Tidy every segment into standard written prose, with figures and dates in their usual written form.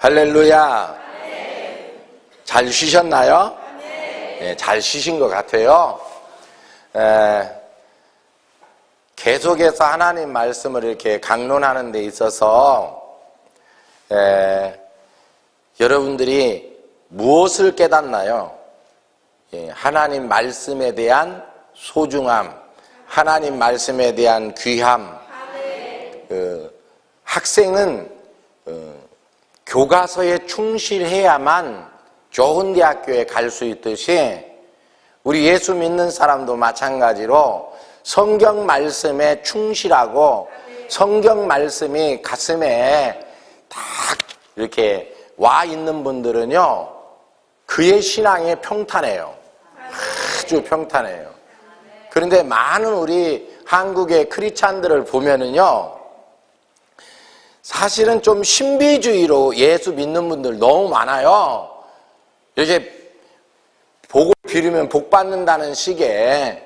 할렐루야. 잘 쉬셨나요? 네, 잘 쉬신 것 같아요. 계속해서 하나님 말씀을 이렇게 강론하는 데 있어서 여러분들이 무엇을 깨닫나요? 하나님 말씀에 대한 소중함, 하나님 말씀에 대한 귀함. 학생은 교과서에 충실해야만 좋은 대학교에 갈 수 있듯이 우리 예수 믿는 사람도 마찬가지로 성경 말씀에 충실하고 성경 말씀이 가슴에 딱 이렇게 와 있는 분들은요, 그의 신앙이 평탄해요. 아주 평탄해요. 그런데 많은 우리 한국의 크리스찬들을 보면은요, 사실은 좀 신비주의로 예수 믿는 분들 너무 많아요. 이렇게 복을 빌으면 복 받는다는 식의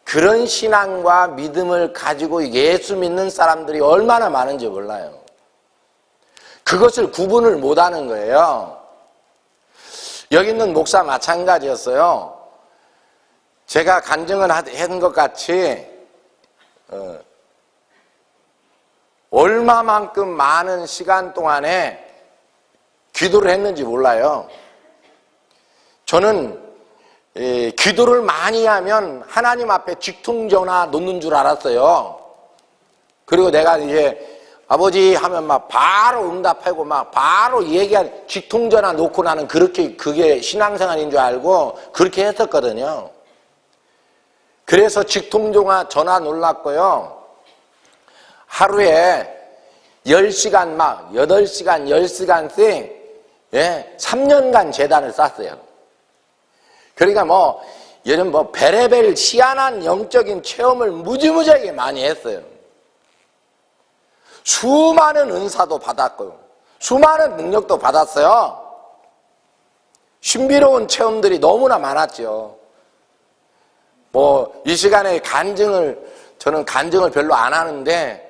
그런 신앙과 믿음을 가지고 예수 믿는 사람들이 얼마나 많은지 몰라요. 그것을 구분을 못하는 거예요. 여기 있는 목사 마찬가지였어요. 제가 간증을 한 것 같이 얼마만큼 많은 시간 동안에 기도를 했는지 몰라요. 저는 기도를 많이 하면 하나님 앞에 직통전화 놓는 줄 알았어요. 그리고 내가 이제 아버지 하면 막 바로 응답하고 막 바로 얘기한 직통전화 놓고 나는 그게 신앙생활인 줄 알고 그렇게 했었거든요. 그래서 직통전화 놀랐고요. 하루에 10시간 막 8시간 10시간씩 3년간 제단을 쌌어요. 그러니까 요즘 베레벨 희한한 영적인 체험을 무지무지하게 많이 했어요. 수많은 은사도 받았고요. 수많은 능력도 받았어요. 신비로운 체험들이 너무나 많았죠. 이 시간에 저는 간증을 별로 안 하는데,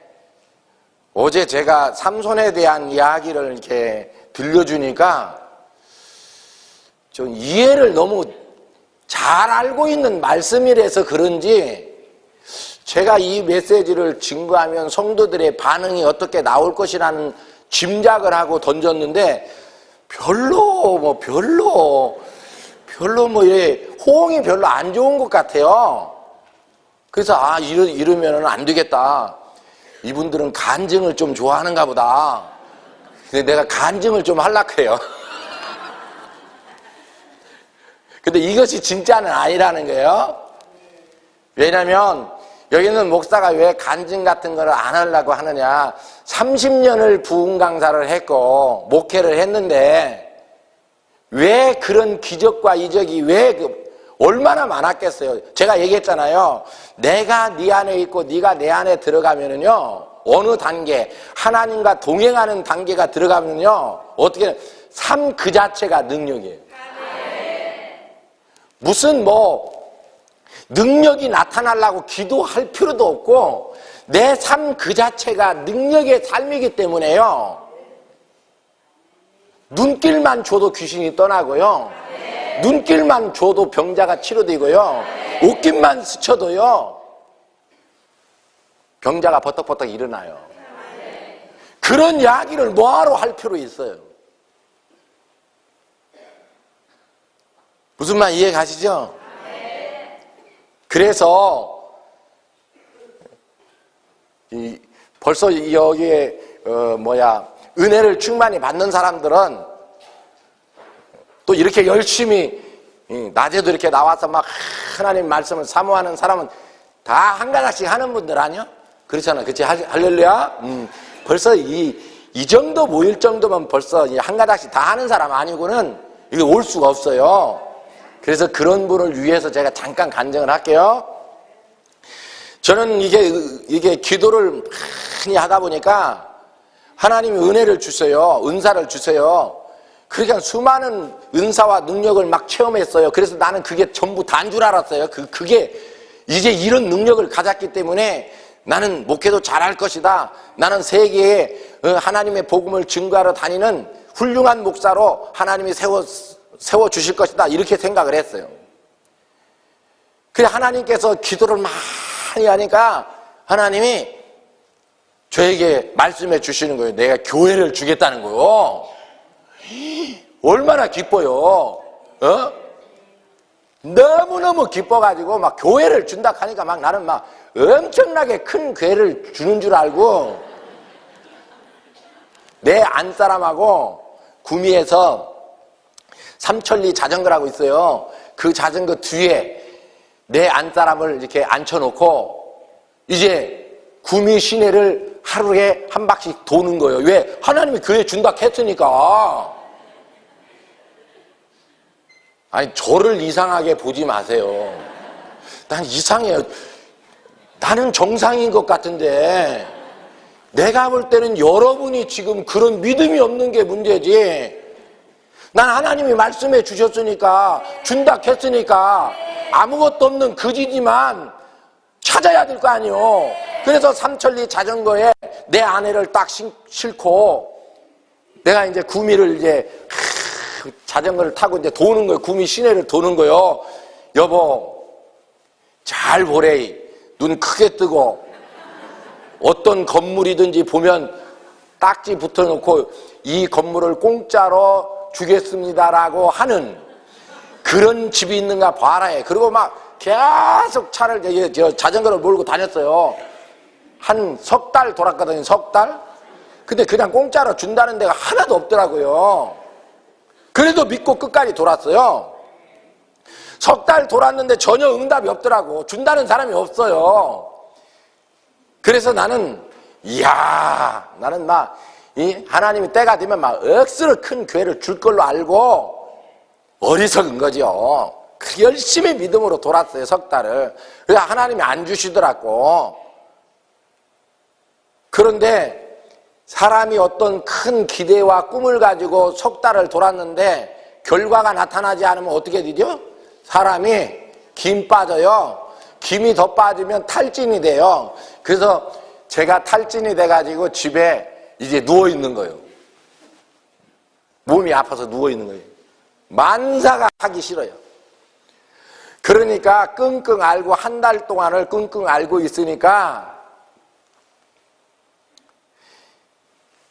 어제 제가 삼손에 대한 이야기를 이렇게 들려주니까 좀 이해를 너무 잘 알고 있는 말씀이라서 그런지 제가 이 메시지를 증거하면 성도들의 반응이 어떻게 나올 것이라는 짐작을 하고 던졌는데 별로 호응이 별로 안 좋은 것 같아요. 그래서 이러면은 안 되겠다. 이분들은 간증을 좀 좋아하는가 보다. 근데 내가 간증을 좀 하려고 해요. 근데 이것이 진짜는 아니라는 거예요. 왜냐면 여기는 목사가 왜 간증 같은 거를 안 하려고 하느냐. 30년을 부흥 강사를 했고 목회를 했는데 왜 그런 기적과 이적이 얼마나 많았겠어요. 제가 얘기했잖아요. 내가 네 안에 있고 네가 내 안에 들어가면은요, 어느 단계, 하나님과 동행하는 단계가 들어가면은요, 어떻게 삶 그 자체가 능력이에요. 무슨 능력이 나타나려고 기도할 필요도 없고 내 삶 그 자체가 능력의 삶이기 때문에요. 눈길만 줘도 귀신이 떠나고요. 눈길만 줘도 병자가 치료되고요. 옷깃만 스쳐도요, 병자가 버떡버떡 일어나요. 그런 이야기를 뭐하러 할 필요 있어요? 무슨 말 이해 가시죠? 그래서 벌써 여기에 은혜를 충만히 받는 사람들은 또 이렇게 열심히 낮에도 이렇게 나와서 막 하나님 말씀을 사모하는 사람은 다 한 가닥씩 하는 분들 아니야? 그렇잖아. 그치? 할렐루야? 벌써 이 정도 모일 정도면 벌써 한 가닥씩 다 하는 사람 아니고는 이게 올 수가 없어요. 그래서 그런 분을 위해서 제가 잠깐 간증을 할게요. 저는 이게 기도를 많이 하다 보니까 하나님이 은혜를 주세요. 은사를 주세요. 그러니까 수많은 은사와 능력을 막 체험했어요. 그래서 나는 그게 전부 다인 줄 알았어요. 그게 이제 이런 능력을 가졌기 때문에 나는 목회도 잘할 것이다. 나는 세계에 하나님의 복음을 증거하러 다니는 훌륭한 목사로 하나님이 세워주실 것이다 이렇게 생각을 했어요. 그래 하나님께서 기도를 많이 하니까 하나님이 저에게 말씀해 주시는 거예요. 내가 교회를 주겠다는 거예요. 얼마나 기뻐요. 너무너무 기뻐가지고 막 교회를 준다 하니까 막 나는 막 엄청나게 큰 교회를 주는 줄 알고 내 안사람하고 구미에서 삼천리 자전거라고 있어요. 그 자전거 뒤에 내 안사람을 이렇게 앉혀놓고 이제 구미 시내를 하루에 한 바퀴 도는 거예요. 왜? 하나님이 교회 준다 했으니까. 아니 저를 이상하게 보지 마세요. 난 이상해요. 나는 정상인 것 같은데 내가 볼 때는 여러분이 지금 그런 믿음이 없는 게 문제지. 난 하나님이 말씀해 주셨으니까 준다 했으니까 아무것도 없는 거지지만 찾아야 될 거 아니에요. 그래서 삼천리 자전거에 내 아내를 딱 싣고 내가 이제 구미를 이제 자전거를 타고 이제 도는 거예요. 구미 시내를 도는 거예요. 여보 잘 보래. 눈 크게 뜨고 어떤 건물이든지 보면 딱지 붙여놓고 이 건물을 공짜로 주겠습니다라고 하는 그런 집이 있는가 봐라 해. 그리고 막 계속 차를 자전거를 몰고 다녔어요. 한 석 달 돌았거든요. 석 달. 근데 그냥 공짜로 준다는 데가 하나도 없더라고요. 그래도 믿고 끝까지 돌았어요. 석 달 돌았는데 전혀 응답이 없더라고. 준다는 사람이 없어요. 그래서 나는 나는 막 하나님이 때가 되면 막 억수로 큰 교회를 줄 걸로 알고 어리석은 거죠. 열심히 믿음으로 돌았어요. 석 달을. 그래서 하나님이 안 주시더라고. 그런데 사람이 어떤 큰 기대와 꿈을 가지고 석 달을 돌았는데 결과가 나타나지 않으면 어떻게 되죠? 사람이 김 빠져요. 김이 더 빠지면 탈진이 돼요. 그래서 제가 탈진이 돼가지고 집에 이제 누워있는 거예요. 몸이 아파서 누워있는 거예요. 만사가 하기 싫어요. 그러니까 끙끙 앓고 한 달 동안을 끙끙 앓고 있으니까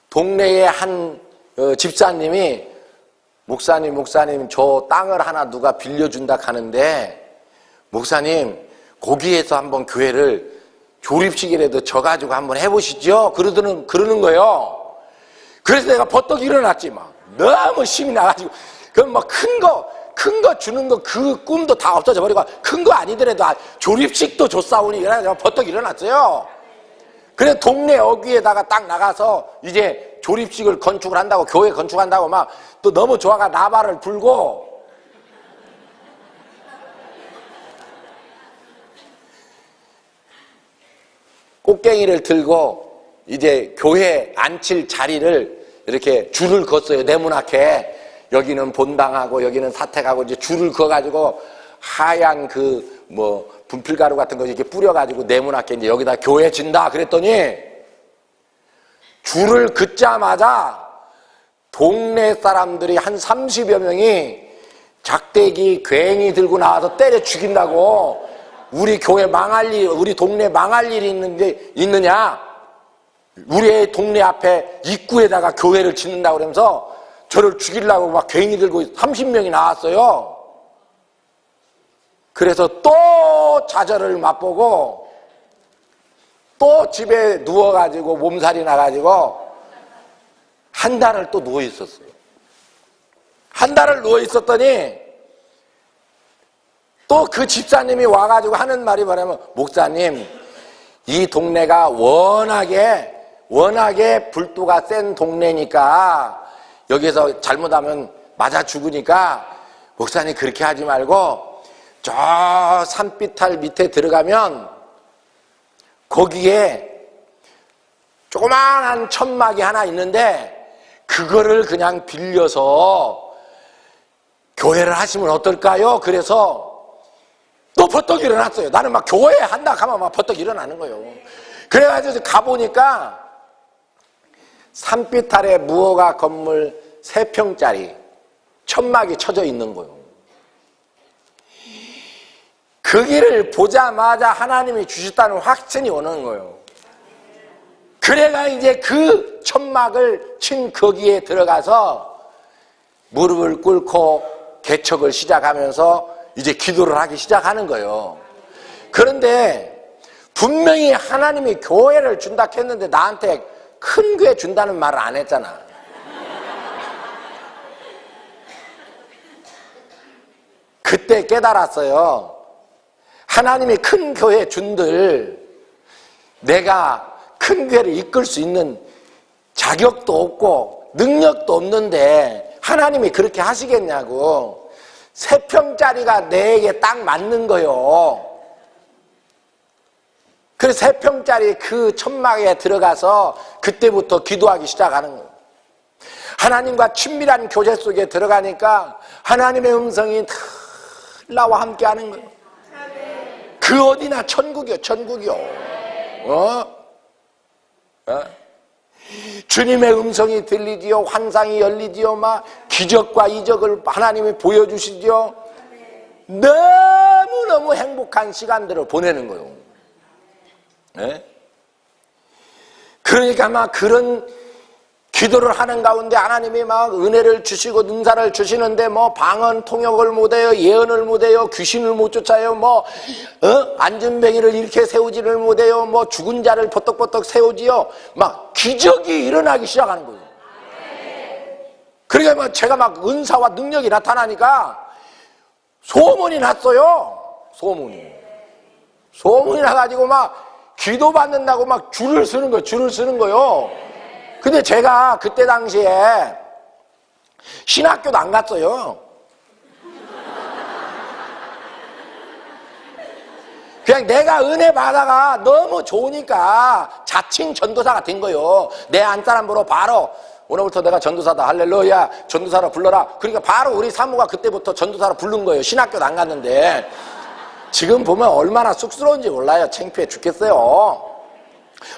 동네에 한 집사님이 목사님 저 땅을 하나 누가 빌려준다 하는데 목사님 거기에서 한번 교회를 조립식이라도 져가지고 한번 해보시죠. 그러는 거예요. 그래서 내가 버떡 일어났지 막. 너무 힘이 나가지고 그럼 막 큰 거 주는 거 그 꿈도 다 없어져 버리고 큰 거 아니더라도 조립식도 줬사오니 내가 버떡 일어났어요. 그래서 동네 어귀에다가 딱 나가서 이제 조립식을 건축을 한다고 교회 건축한다고 막 또 너무 좋아가 나발을 불고 꽃갱이를 들고 이제 교회 앉힐 자리를 이렇게 줄을 걷어요. 내 문 앞에 여기는 본당하고 여기는 사택하고 이제 줄을 그어가지고 하얀 분필가루 같은 거 이렇게 뿌려가지고 내 문 앞에 이제 여기다 교회 진다 그랬더니 줄을 긋자마자 동네 사람들이 한 30여 명이 작대기 괭이 들고 나와서 때려 죽인다고. 우리 교회 망할 일, 우리 동네 망할 일이 있느냐? 우리 동네 앞에 입구에다가 교회를 짓는다고 그러면서 저를 죽이려고 막 괭이 들고 30명이 나왔어요. 그래서 또 좌절을 맛보고 또 집에 누워가지고 몸살이 나가지고 한 달을 또 누워 있었어요. 한 달을 누워 있었더니 또 그 집사님이 와가지고 하는 말이 뭐냐면 목사님 이 동네가 워낙에 불도가 센 동네니까 여기서 잘못하면 맞아 죽으니까 목사님 그렇게 하지 말고 저 산비탈 밑에 들어가면 거기에 조그마한 천막이 하나 있는데 그거를 그냥 빌려서 교회를 하시면 어떨까요? 그래서 또 버떡 일어났어요. 나는 막 교회 한다 하면 막 버떡 일어나는 거예요. 그래가지고 가보니까 산비탈에 무허가 건물 3평짜리 천막이 쳐져 있는 거예요. 그 길을 보자마자 하나님이 주셨다는 확신이 오는 거예요. 그래가 이제 그 천막을 친 거기에 들어가서 무릎을 꿇고 개척을 시작하면서 이제 기도를 하기 시작하는 거예요. 그런데 분명히 하나님이 교회를 준다 했는데 나한테 큰 교회 준다는 말을 안 했잖아. 그때 깨달았어요. 하나님이 큰 교회 준들 내가 큰 교회를 이끌 수 있는 자격도 없고 능력도 없는데 하나님이 그렇게 하시겠냐고. 3평짜리가 내게 딱 맞는 거요. 그래서 3평짜리 그 천막에 들어가서 그때부터 기도하기 시작하는 거예요. 하나님과 친밀한 교제 속에 들어가니까 하나님의 음성이 다 나와 함께 하는 거예요. 그 어디나 천국이요, 천국이요. 주님의 음성이 들리지요. 환상이 열리지요. 막 기적과 이적을 하나님이 보여주시지요. 너무너무 행복한 시간들을 보내는 거예요. 네? 그러니까 막 그런 기도를 하는 가운데 하나님이 막 은혜를 주시고 능사를 주시는데 뭐 방언 통역을 못해요, 예언을 못해요, 귀신을 못 쫓아요, 뭐 안전뱅이를 이렇게 세우지를 못해요, 뭐 죽은 자를 버떡버떡 세우지요. 막 기적이 일어나기 시작하는 거예요. 그러니까 막 제가 막 은사와 능력이 나타나니까 소문이 났어요. 소문이 나가지고 막 기도 받는다고 막 줄을 서는 거예요. 근데 제가 그때 당시에 신학교도 안 갔어요. 그냥 내가 은혜 받아가 너무 좋으니까 자칭 전도사가 된 거예요. 내 안사람 보러 바로 오늘부터 내가 전도사다, 할렐루야, 전도사로 불러라. 그러니까 바로 우리 사모가 그때부터 전도사로 부른 거예요. 신학교도 안 갔는데. 지금 보면 얼마나 쑥스러운지 몰라요. 창피해 죽겠어요.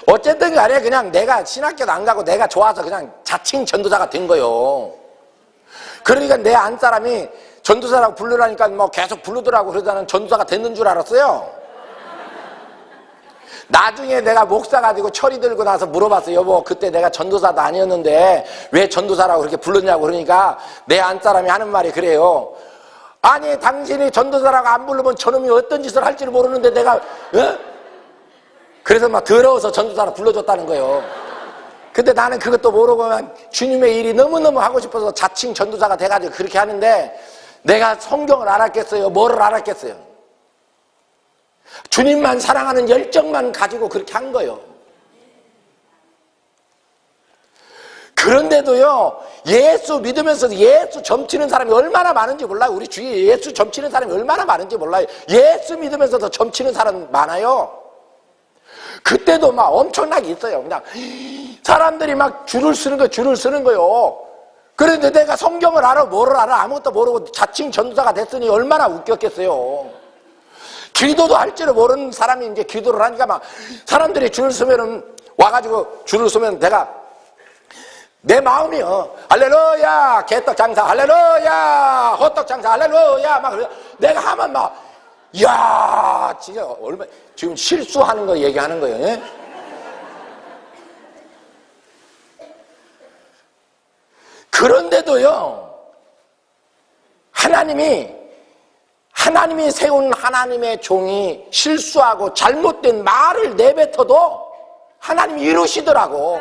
어쨌든 간에 그냥 내가 신학교도 안 가고 내가 좋아서 그냥 자칭 전도사가 된 거예요. 그러니까 내 안사람이 전도사라고 부르라니까 뭐 계속 부르더라고. 그래서 나는 전도사가 됐는 줄 알았어요. 나중에 내가 목사가 되고 철이 들고 나서 물어봤어요. 여보, 그때 내가 전도사도 아니었는데 왜 전도사라고 그렇게 불렀냐고. 그러니까 내 안사람이 하는 말이 그래요. 아니, 당신이 전도사라고 안 부르면 저놈이 어떤 짓을 할지를 모르는데 내가 그래서 막 더러워서 전도사로 불러줬다는 거예요. 근데 나는 그것도 모르고 주님의 일이 너무너무 하고 싶어서 자칭 전도사가 돼가지고 그렇게 하는데 내가 성경을 알았겠어요? 뭐를 알았겠어요? 주님만 사랑하는 열정만 가지고 그렇게 한 거예요. 그런데도요, 예수 믿으면서 예수 점치는 사람이 얼마나 많은지 몰라요. 우리 주위에 예수 점치는 사람이 얼마나 많은지 몰라요. 예수 믿으면서도 점치는 사람 많아요. 그때도 막 엄청나게 있어요. 그냥 사람들이 막 줄을 서는 거요. 그런데 내가 성경을 알아, 뭐를 알아? 아무것도 모르고 자칭 전도사가 됐으니 얼마나 웃겼겠어요. 기도도 할 줄을 모르는 사람이 이제 기도를 하니까 막 사람들이 줄을 서면은 와가지고 줄을 서면 내가 내 마음이요. 할렐루야, 개떡 장사, 할렐루야, 호떡 장사, 할렐루야. 막 내가 하면 막, 이야, 진짜 얼마, 지금 실수하는 거 얘기하는 거예요. 예? 그런데도요, 하나님이 세운 하나님의 종이 실수하고 잘못된 말을 내뱉어도 하나님이 이루시더라고.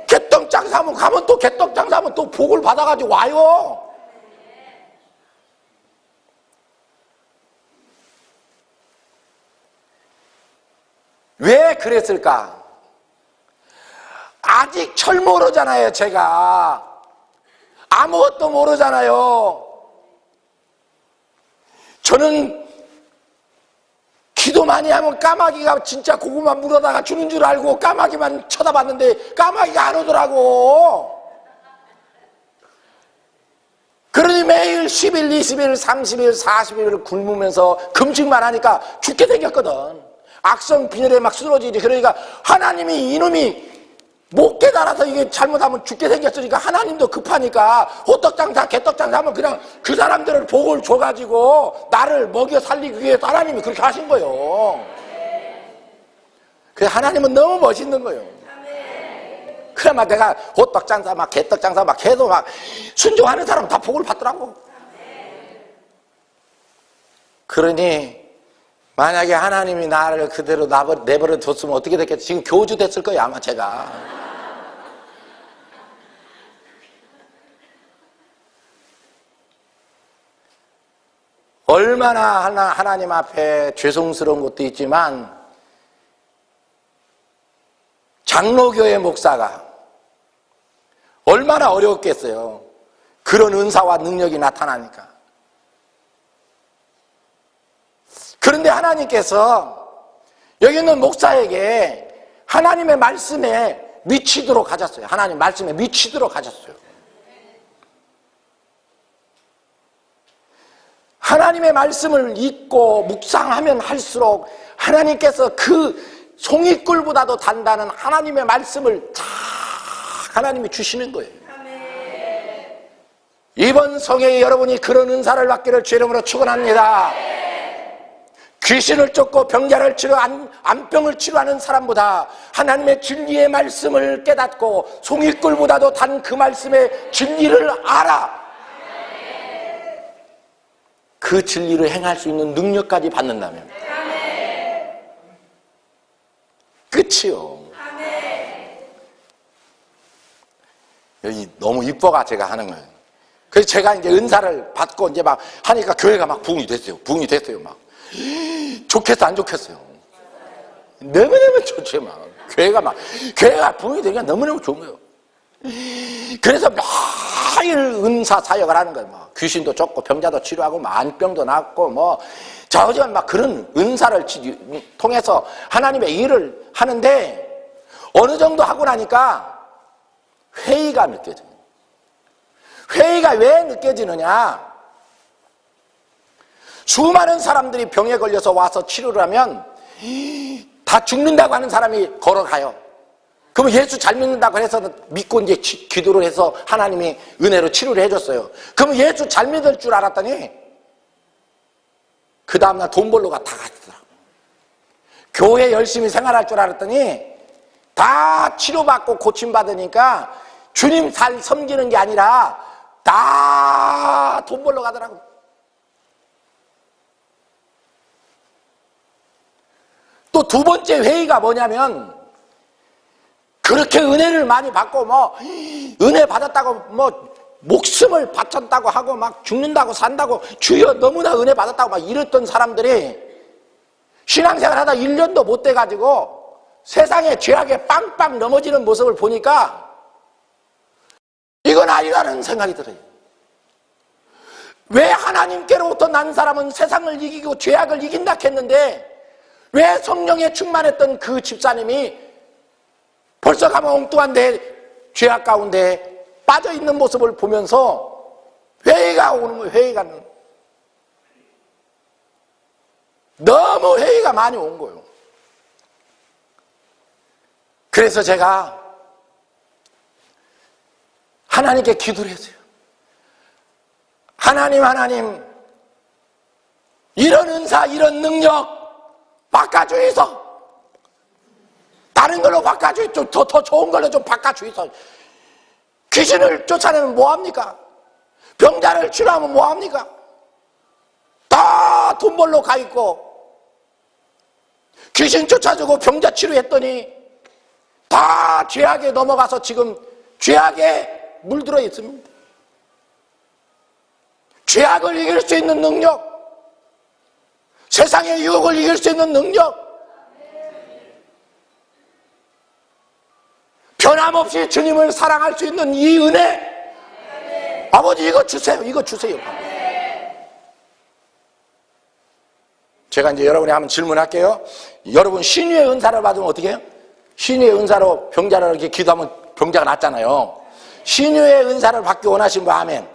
개떡 장사하면 가면 또 개떡 장사하면 또 복을 받아가지고 와요. 왜 그랬을까? 아직 철 모르잖아요. 제가 아무것도 모르잖아요. 저는 기도 많이 하면 까마귀가 진짜 고구마 물어다가 주는 줄 알고 까마귀만 쳐다봤는데 까마귀가 안 오더라고. 그러니 매일 10일, 20일, 30일, 40일을 굶으면서 금식만 하니까 죽게 생겼거든. 악성 빈혈에 막 쓰러지지. 그러니까 하나님이 이놈이 못 깨달아서 이게 잘못하면 죽게 생겼으니까 하나님도 급하니까 호떡장사 개떡장사 하면 그냥 그 사람들을 복을 줘가지고 나를 먹여 살리기 위해서 하나님이 그렇게 하신 거예요. 그래서 하나님은 너무 멋있는 거예요. 그래 막 내가 호떡장사 막 개떡장사 막 해도 막 순종하는 사람 다 복을 받더라고. 그러니 만약에 하나님이 나를 그대로 내버려 뒀으면 어떻게 됐겠지? 지금 교주 됐을 거예요 아마 제가. 얼마나 하나님 앞에 죄송스러운 것도 있지만 장로교회 목사가 얼마나 어려웠겠어요. 그런 은사와 능력이 나타나니까. 그런데 하나님께서 여기 있는 목사에게 하나님의 말씀에 미치도록 하셨어요. 하나님 말씀에 미치도록 하셨어요. 하나님의 말씀을 읽고 묵상하면 할수록 하나님께서 그 송이꿀보다도 단단한 하나님의 말씀을 쫙 하나님이 주시는 거예요. 이번 성회에 여러분이 그런 은사를 받기를 주 이름으로 축원합니다. 귀신을 쫓고 병자를 치료, 안병을 치료하는 사람보다 하나님의 진리의 말씀을 깨닫고 송이꿀보다도 단 그 말씀의 진리를 알아 그 진리를 행할 수 있는 능력까지 받는다면 끝이요. 여기 너무 이뻐가 제가 하는 거예요. 그래서 제가 이제 은사를 받고 이제 막 하니까 교회가 막 부흥이 됐어요. 부흥이 됐어요. 막 좋겠어 안 좋겠어요? 너무너무 좋죠. 막 교회가 부흥이 되니까 너무너무 좋은 거예요. 그래서 매일 은사 사역을 하는 거예요. 막 귀신도 쫓고 병자도 치료하고 안병도 낫고 뭐 저지만 막 그런 은사를 통해서 하나님의 일을 하는데 어느 정도 하고 나니까 회의가 느껴져요. 회의가 왜 느껴지느냐? 수많은 사람들이 병에 걸려서 와서 치료를 하면 다 죽는다고 하는 사람이 걸어가요. 그러면 예수 잘 믿는다고 해서 믿고 이제 기도를 해서 하나님이 은혜로 치료를 해줬어요. 그러면 예수 잘 믿을 줄 알았더니 그 다음날 돈 벌러 다 갔더라고요. 교회 열심히 생활할 줄 알았더니 다 치료받고 고침받으니까 주님 잘 섬기는 게 아니라 다 돈 벌러 가더라고요. 또 두 번째 회의가 뭐냐면 그렇게 은혜를 많이 받고 뭐 은혜 받았다고 뭐 목숨을 바쳤다고 하고 막 죽는다고 산다고 주여 너무나 은혜 받았다고 막 이랬던 사람들이 신앙생활 하다 1년도 못 돼가지고 세상에 죄악에 빵빵 넘어지는 모습을 보니까 이건 아니라는 생각이 들어요. 왜 하나님께로부터 난 사람은 세상을 이기고 죄악을 이긴다 했는데 왜 성령에 충만했던 그 집사님이 벌써 가면 엉뚱한데 죄악 가운데 빠져있는 모습을 보면서 회의가 오는 거예요. 회의가 너무 회의가 많이 온 거예요. 그래서 제가 하나님께 기도를 했어요. 하나님 이런 은사 이런 능력 바꿔주이소. 다른 걸로 바꿔주이소. 더 좋은 걸로 좀 바꿔주이소. 귀신을 쫓아내면 뭐합니까? 병자를 치료하면 뭐합니까? 다 돈 벌러 가 있고 귀신 쫓아주고 병자 치료했더니 다 죄악에 넘어가서 지금 죄악에 물들어 있습니다. 죄악을 이길 수 있는 능력, 세상의 유혹을 이길 수 있는 능력, 변함없이 주님을 사랑할 수 있는 이 은혜, 아버지 이거 주세요. 이거 주세요. 제가 이제 여러분이 한번 질문할게요. 여러분 신유의 은사를 받으면 어떻게 해요? 신유의 은사로 병자를 이렇게 기도하면 병자가 낫잖아요. 신유의 은사를 받기 원하신 분 아멘.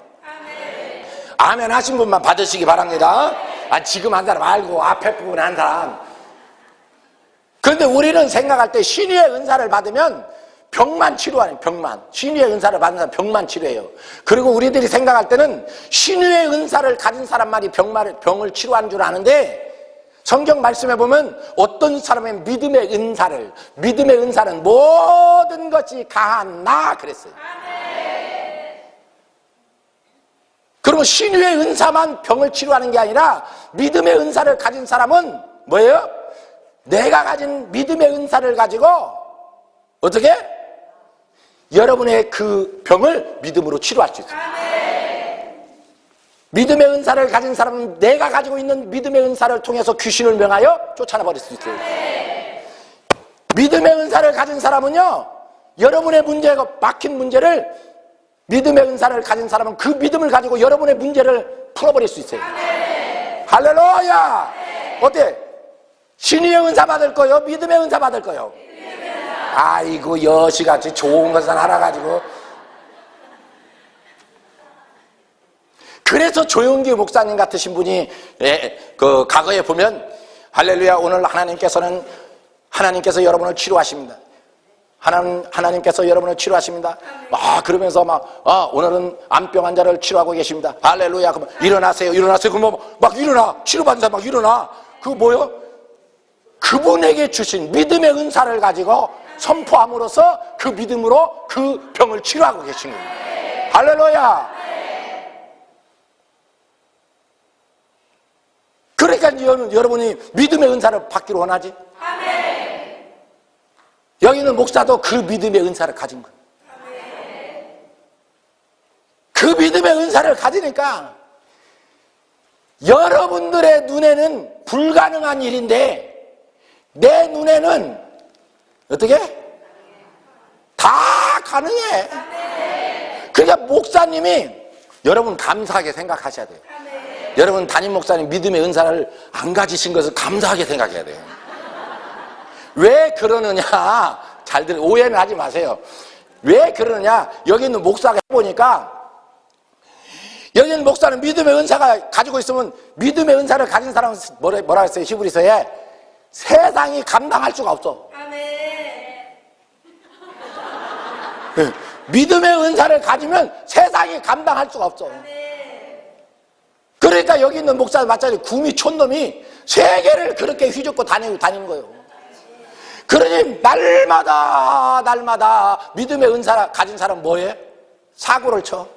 아멘 하신 분만 받으시기 바랍니다. 지금 한 사람 말고 앞에 부분 한 사람. 그런데 우리는 생각할 때 신유의 은사를 받으면 병만 치료하는, 병만. 신유의 은사를 받는 사람 병만 치료해요. 그리고 우리들이 생각할 때는 신유의 은사를 가진 사람만이 병을 치료하는 줄 아는데, 성경 말씀에 보면 어떤 사람의 믿음의 은사는 모든 것이 가한 나 그랬어요. 그리고 신유의 은사만 병을 치료하는 게 아니라 믿음의 은사를 가진 사람은 뭐예요? 내가 가진 믿음의 은사를 가지고 어떻게? 여러분의 그 병을 믿음으로 치료할 수 있어요. 믿음의 은사를 가진 사람은 내가 가지고 있는 믿음의 은사를 통해서 귀신을 명하여 쫓아내버릴 수 있어요. 믿음의 은사를 가진 사람은요, 여러분의 문제가 막힌 문제를, 믿음의 은사를 가진 사람은 그 믿음을 가지고 여러분의 문제를 풀어버릴 수 있어요. 할렐루야! 어때? 신유의 은사 받을 거요? 믿음의 은사 받을 거요? 아이고, 여시같이 좋은 것은 알아가지고. 그래서 조용기 목사님 같으신 분이 그 과거에 보면 할렐루야, 오늘 하나님께서 여러분을 치료하십니다. 하나님께서 여러분을 치료하십니다. 그러면서 오늘은 암병 환자를 치료하고 계십니다. 할렐루야. 그럼 일어나세요. 그럼 막 일어나. 치료받는 사람 막 일어나. 그거 뭐요? 그분에게 주신 믿음의 은사를 가지고 선포함으로써 그 믿음으로 그 병을 치료하고 계신 거예요. 할렐루야. 그러니까 여러분이 믿음의 은사를 받기를 원하지. 여기 있는 목사도 그 믿음의 은사를 가진 거예요. 그 믿음의 은사를 가지니까 여러분들의 눈에는 불가능한 일인데 내 눈에는 어떻게? 다 가능해. 그러니까 목사님이 여러분 감사하게 생각하셔야 돼요. 여러분 담임 목사님 믿음의 은사를 안 가지신 것을 감사하게 생각해야 돼요. 왜 그러느냐? 오해는 하지 마세요. 왜 그러느냐? 여기 있는 목사가 해보니까 여기 있는 목사는 믿음의 은사가 가지고 있으면 믿음의 은사를 가진 사람은 뭐라 했어요? 히브리서에 세상이 감당할 수가 없어. 믿음의 은사를 가지면 세상이 감당할 수가 없어. 그러니까 여기 있는 목사 마찬가지 구미 촌놈이 세계를 그렇게 휘젓고 다니는 거예요. 그러니 날마다 믿음의 은사 가진 사람 뭐해? 사고를 쳐.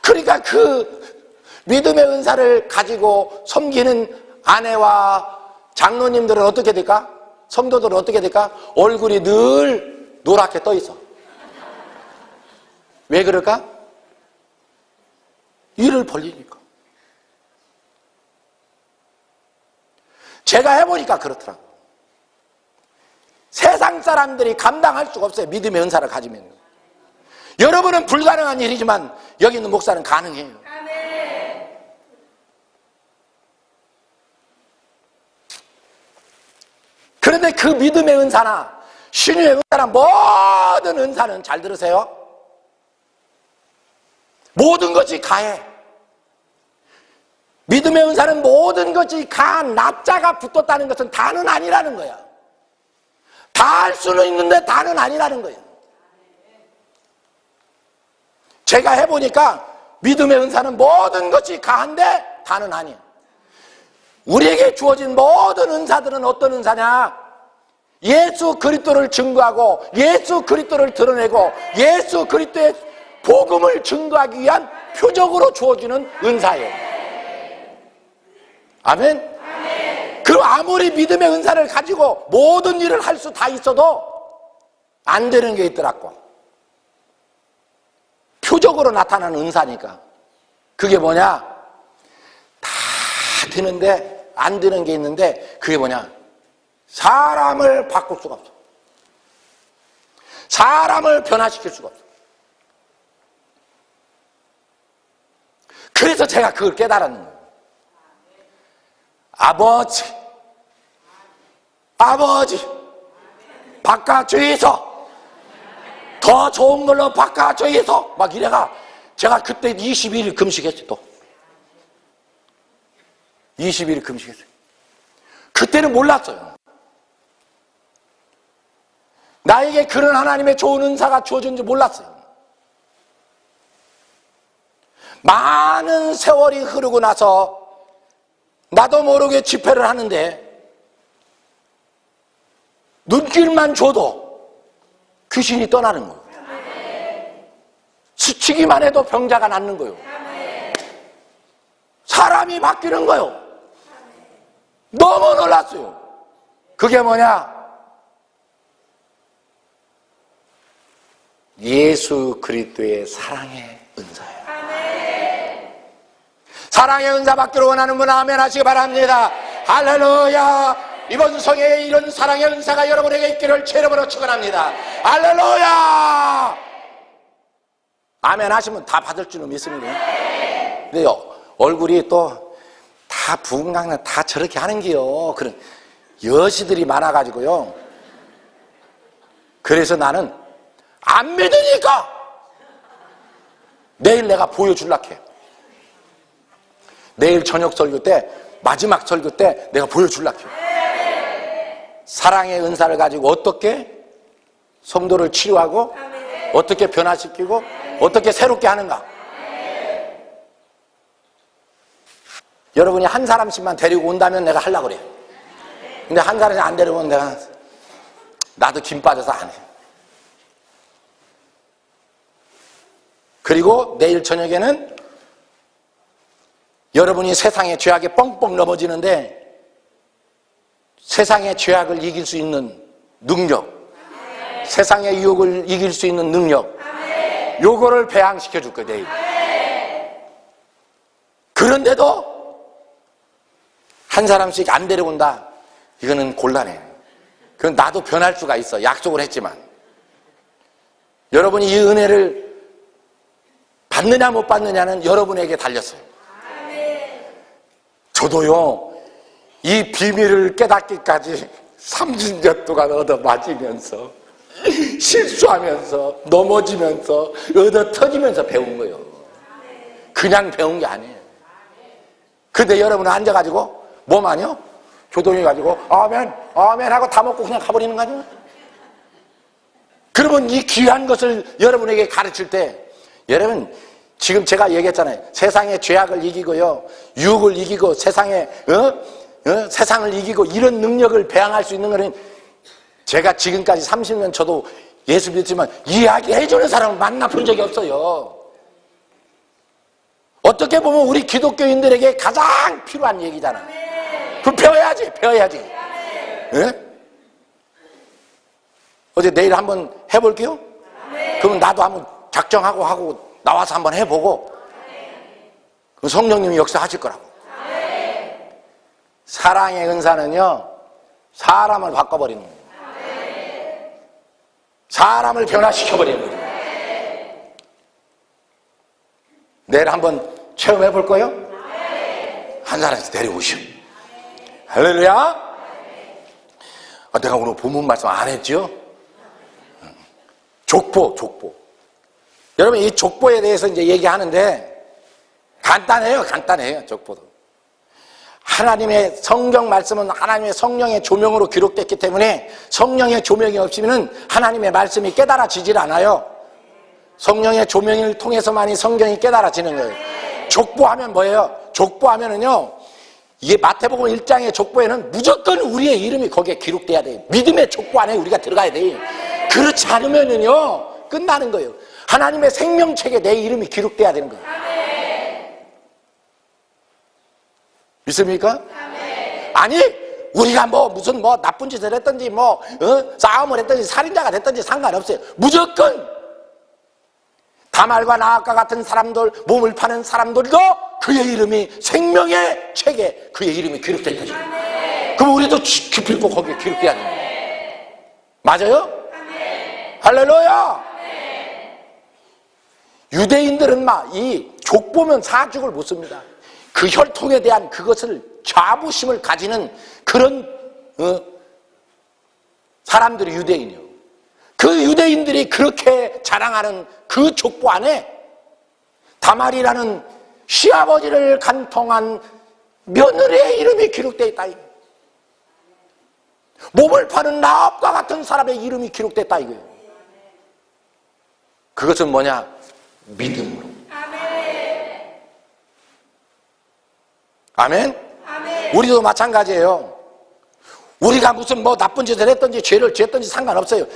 그러니까 그 믿음의 은사를 가지고 섬기는 아내와 장로님들은 어떻게 될까? 성도들은 어떻게 될까? 얼굴이 늘 노랗게 떠 있어. 왜 그럴까? 일을 벌리니까. 제가 해보니까 그렇더라고. 세상 사람들이 감당할 수가 없어요. 믿음의 은사를 가지면. 여러분은 불가능한 일이지만 여기 있는 목사는 가능해요. 그런데 그 믿음의 은사나 신유의 은사나 모든 은사는, 잘 들으세요, 모든 것이 가해. 믿음의 은사는 모든 것이 가한 납자가 붙었다는 것은 다는 아니라는 거야. 다 할 수는 있는데 다는 아니라는 거예요. 제가 해보니까 믿음의 은사는 모든 것이 가한데 다는 아니에요. 우리에게 주어진 모든 은사들은 어떤 은사냐? 예수 그리스도를 증거하고 예수 그리스도를 드러내고 예수 그리스도의 복음을 증거하기 위한 표적으로 주어지는 은사예요. 아멘? 그리고 아무리 믿음의 은사를 가지고 모든 일을 할 수 다 있어도 안 되는 게 있더라고. 표적으로 나타나는 은사니까. 그게 뭐냐? 다 되는데 안 되는 게 있는데 그게 뭐냐? 사람을 바꿀 수가 없어. 사람을 변화시킬 수가 없어. 그래서 제가 그걸 깨달았는 거예요. 아버지 바꿔주이소. 더 좋은 걸로 바꿔주이소. 막 이래가 제가 그때 22일 금식했어요. 또 22일 금식했어요. 그때는 몰랐어요. 나에게 그런 하나님의 좋은 은사가 주어진지 몰랐어요. 많은 세월이 흐르고 나서 나도 모르게 집회를 하는데 눈길만 줘도 귀신이 떠나는 거예요. 스치기만 해도 병자가 낫는 거예요. 사람이 바뀌는 거예요. 너무 놀랐어요. 그게 뭐냐? 예수 그리스도의 사랑의 은사예요. 사랑의 은사 받기를 원하는 분 아멘 하시기 바랍니다. 할렐루야. 이번 성회에 이런 사랑의 은사가 여러분에게 있기를 제 이름으로 축원합니다. 할렐루야. 아멘 하시면 다 받을 줄은 믿습니다. 근데 얼굴이 또 다 부흥강은 다 저렇게 하는 게요. 그런 여시들이 많아가지고요. 그래서 나는 안 믿으니까 내일 내가 보여줄라 해. 내일 저녁 설교 때, 마지막 설교 때 내가 보여줄라 해. 사랑의 은사를 가지고 어떻게 성도를 치유하고 어떻게 변화시키고 어떻게 새롭게 하는가. 여러분이 한 사람씩만 데리고 온다면 내가 하려고 그래. 근데 한 사람이 안 데려오면 내가 나도 김 빠져서 안 해. 그리고 내일 저녁에는 여러분이 세상의 죄악에 뻥뻥 넘어지는데 세상의 죄악을 이길 수 있는 능력, 세상의 유혹을 이길 수 있는 능력, 요거를 배양시켜 줄 거예요, 내일. 그런데도 한 사람씩 안 데려온다. 이거는 곤란해. 그건 나도 변할 수가 있어. 약속을 했지만. 여러분이 이 은혜를 받느냐 못 받느냐는 여러분에게 달렸어요. 저도요, 이 비밀을 깨닫기까지 30년 동안 얻어맞으면서 실수하면서 넘어지면서 얻어 터지면서 배운 거예요. 그냥 배운 게 아니에요. 근데 여러분은 앉아가지고 뭐만요? 조동이 가지고 아멘 아멘 하고 다 먹고 그냥 가버리는 거 아니에요? 그러면 이 귀한 것을 여러분에게 가르칠 때 여러분 지금 제가 얘기했잖아요. 세상의 죄악을 이기고요, 유혹을 이기고 세상의 세상을 이기고 이런 능력을 배양할 수 있는 거는 제가 지금까지 30년 저도 예수 믿지만 이야기해주는 사람을 만나본 적이 없어요. 어떻게 보면 우리 기독교인들에게 가장 필요한 얘기잖아요. 그럼 배워야지. 네? 어제 내일 한번 해볼게요? 그러면 나도 한번 작정하고 하고 나와서 한번 해보고 그럼 성령님이 역사하실 거라고. 사랑의 은사는요, 사람을 바꿔버리는 거예요. 사람을 변화시켜버리는 거예요. 내일 한번 체험해볼 거예요? 한 사람씩 데려오시오. 할렐루야. 내가 오늘 본문 말씀 안 했죠? 족보. 여러분 이 족보에 대해서 이제 얘기하는데 간단해요. 족보도. 하나님의 성경 말씀은 하나님의 성령의 조명으로 기록됐기 때문에 성령의 조명이 없으면 하나님의 말씀이 깨달아지질 않아요. 성령의 조명을 통해서만이 성경이 깨달아지는 거예요. 족보하면 뭐예요? 족보하면은요, 이게 마태복음 1장의 족보에는 무조건 우리의 이름이 거기에 기록돼야 돼요. 믿음의 족보 안에 우리가 들어가야 돼요. 그렇지 않으면은요, 끝나는 거예요. 하나님의 생명책에 내 이름이 기록돼야 되는 거예요. 믿습니까? 아니, 우리가 무슨 나쁜 짓을 했든지 싸움을 했든지 살인자가 됐든지 상관없어요. 무조건 다말과 나악과 같은 사람들, 몸을 파는 사람들도 그의 이름이 생명의 책에 그의 이름이 기록될 것이죠. 그럼 우리도 기필코 거기에 기록돼야 됩니다. 맞아요? 할렐루야. 유대인들은 이 족보면 사죽을 못 씁니다. 그 혈통에 대한 그것을 자부심을 가지는 그런 사람들이 유대인이요. 그 유대인들이 그렇게 자랑하는 그 족보 안에 다말이라는 시아버지를 간통한 며느리의 이름이 기록되어 있다. 몸을 파는 라합과 같은 사람의 이름이 기록됐다 이거예요. 그것은 뭐냐? 믿음으로. 아멘? 아멘. 우리도 마찬가지예요. 우리가 무슨 뭐 나쁜 짓을 했든지 죄를 지었든지 상관없어요.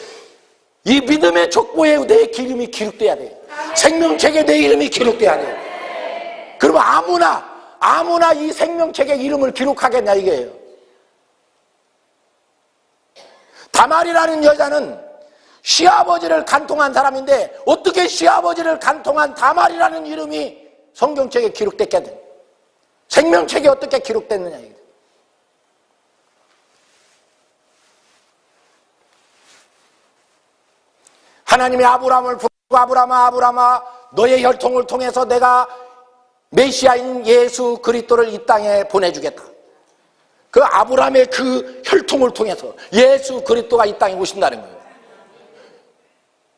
이 믿음의 족보에 내 이름이 기록돼야 돼요. 생명책에 내 이름이 기록돼야 돼요. 그러면 아무나 이 생명책에 이름을 기록하겠냐 이게요. 다말이라는 여자는 시아버지를 간통한 사람인데 어떻게 시아버지를 간통한 다말이라는 이름이 성경책에 기록됐겠냐? 생명책에 어떻게 기록됐느냐 이게. 하나님이 아브라함을 부르고 아브라함아 너의 혈통을 통해서 내가 메시아인 예수 그리스도를 이 땅에 보내주겠다. 그 아브라함의 그 혈통을 통해서 예수 그리스도가 이 땅에 오신다는 거예요.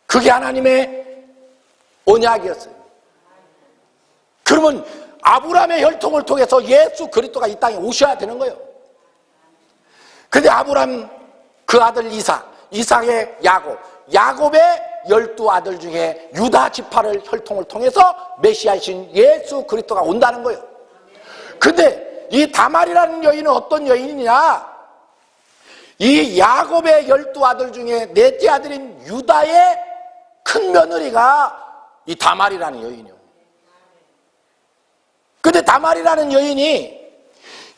그게 하나님의 언약이었어요. 그러면 아브라함의 혈통을 통해서 예수 그리스도가 이 땅에 오셔야 되는 거예요. 근데 아브라함 그 아들 이삭의 야곱의 12아들 중에 유다 지파를 혈통을 통해서 메시아이신 예수 그리스도가 온다는 거예요. 근데 이 다말이라는 여인은 어떤 여인이냐? 이 야곱의 12아들 중에 넷째 아들인 유다의 큰 며느리가 이 다말이라는 여인이요. 근데 다말이라는 여인이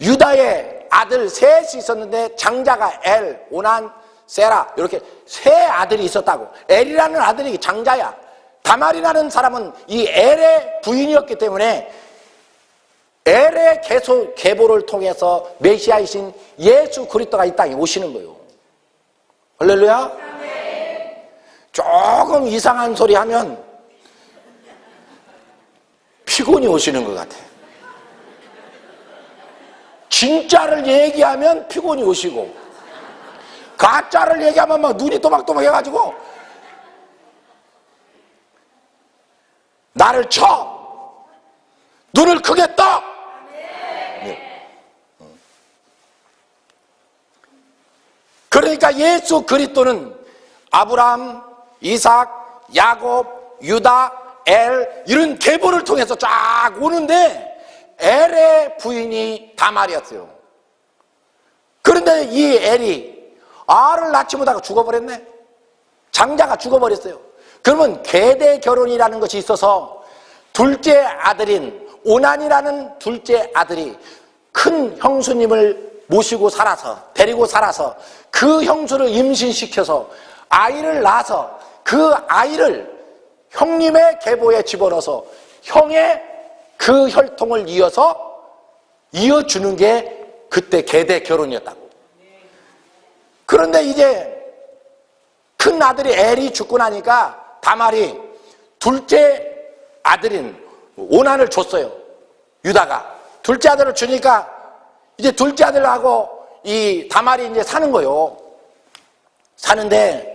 유다의 아들 셋이 있었는데 장자가 엘, 오난, 세라 이렇게 세 아들이 있었다고. 엘이라는 아들이 장자야. 다말이라는 사람은 이 엘의 부인이었기 때문에 엘의 계보를 통해서 메시아이신 예수 그리스도가 이 땅에 오시는 거예요. 할렐루야. 조금 이상한 소리 하면 피곤이 오시는 것 같아. 진짜를 얘기하면 피곤이 오시고 가짜를 얘기하면 막 눈이 또박또박 해가지고 나를 쳐! 눈을 크게 떠! 네. 그러니까 예수 그리스도는 아브라함, 이삭, 야곱, 유다, 엘 이런 계보를 통해서 쫙 오는데 엘의 부인이 다말이었어요. 그런데 이 엘이 알을 낳지 못하고 죽어버렸네. 장자가 죽어버렸어요. 그러면 계대 결혼이라는 것이 있어서 둘째 아들인 오난이라는 둘째 아들이 큰 형수님을 모시고 데리고 살아서 그 형수를 임신시켜서 아이를 낳아서 그 아이를 형님의 계보에 집어넣어서 형의 그 혈통을 이어주는 게 그때 계대 결혼이었다고. 그런데 이제 큰 아들이 엘이 죽고 나니까 다말이 둘째 아들인 오난을 줬어요. 유다가 둘째 아들을 주니까 이제 둘째 아들하고 이 다말이 이제 사는 거예요. 사는데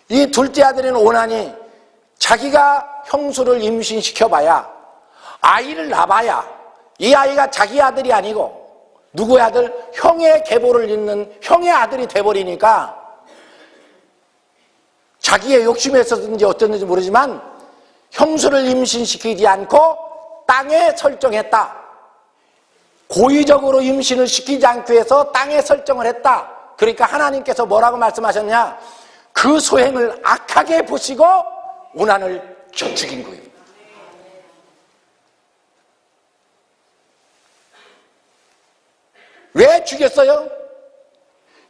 이 둘째 아들인 오난이 자기가 형수를 임신시켜봐야 아이를 낳아봐야 이 아이가 자기 아들이 아니고 누구의 아들? 형의 계보를 잇는 형의 아들이 돼버리니까 자기의 욕심에 있었는지 어땠는지 모르지만 형수를 임신시키지 않고 땅에 설정했다. 고의적으로 임신을 시키지 않기 위해서 땅에 설정을 했다. 그러니까 하나님께서 뭐라고 말씀하셨냐? 그 소행을 악하게 보시고 오난을 죽인 거예요. 왜 죽였어요?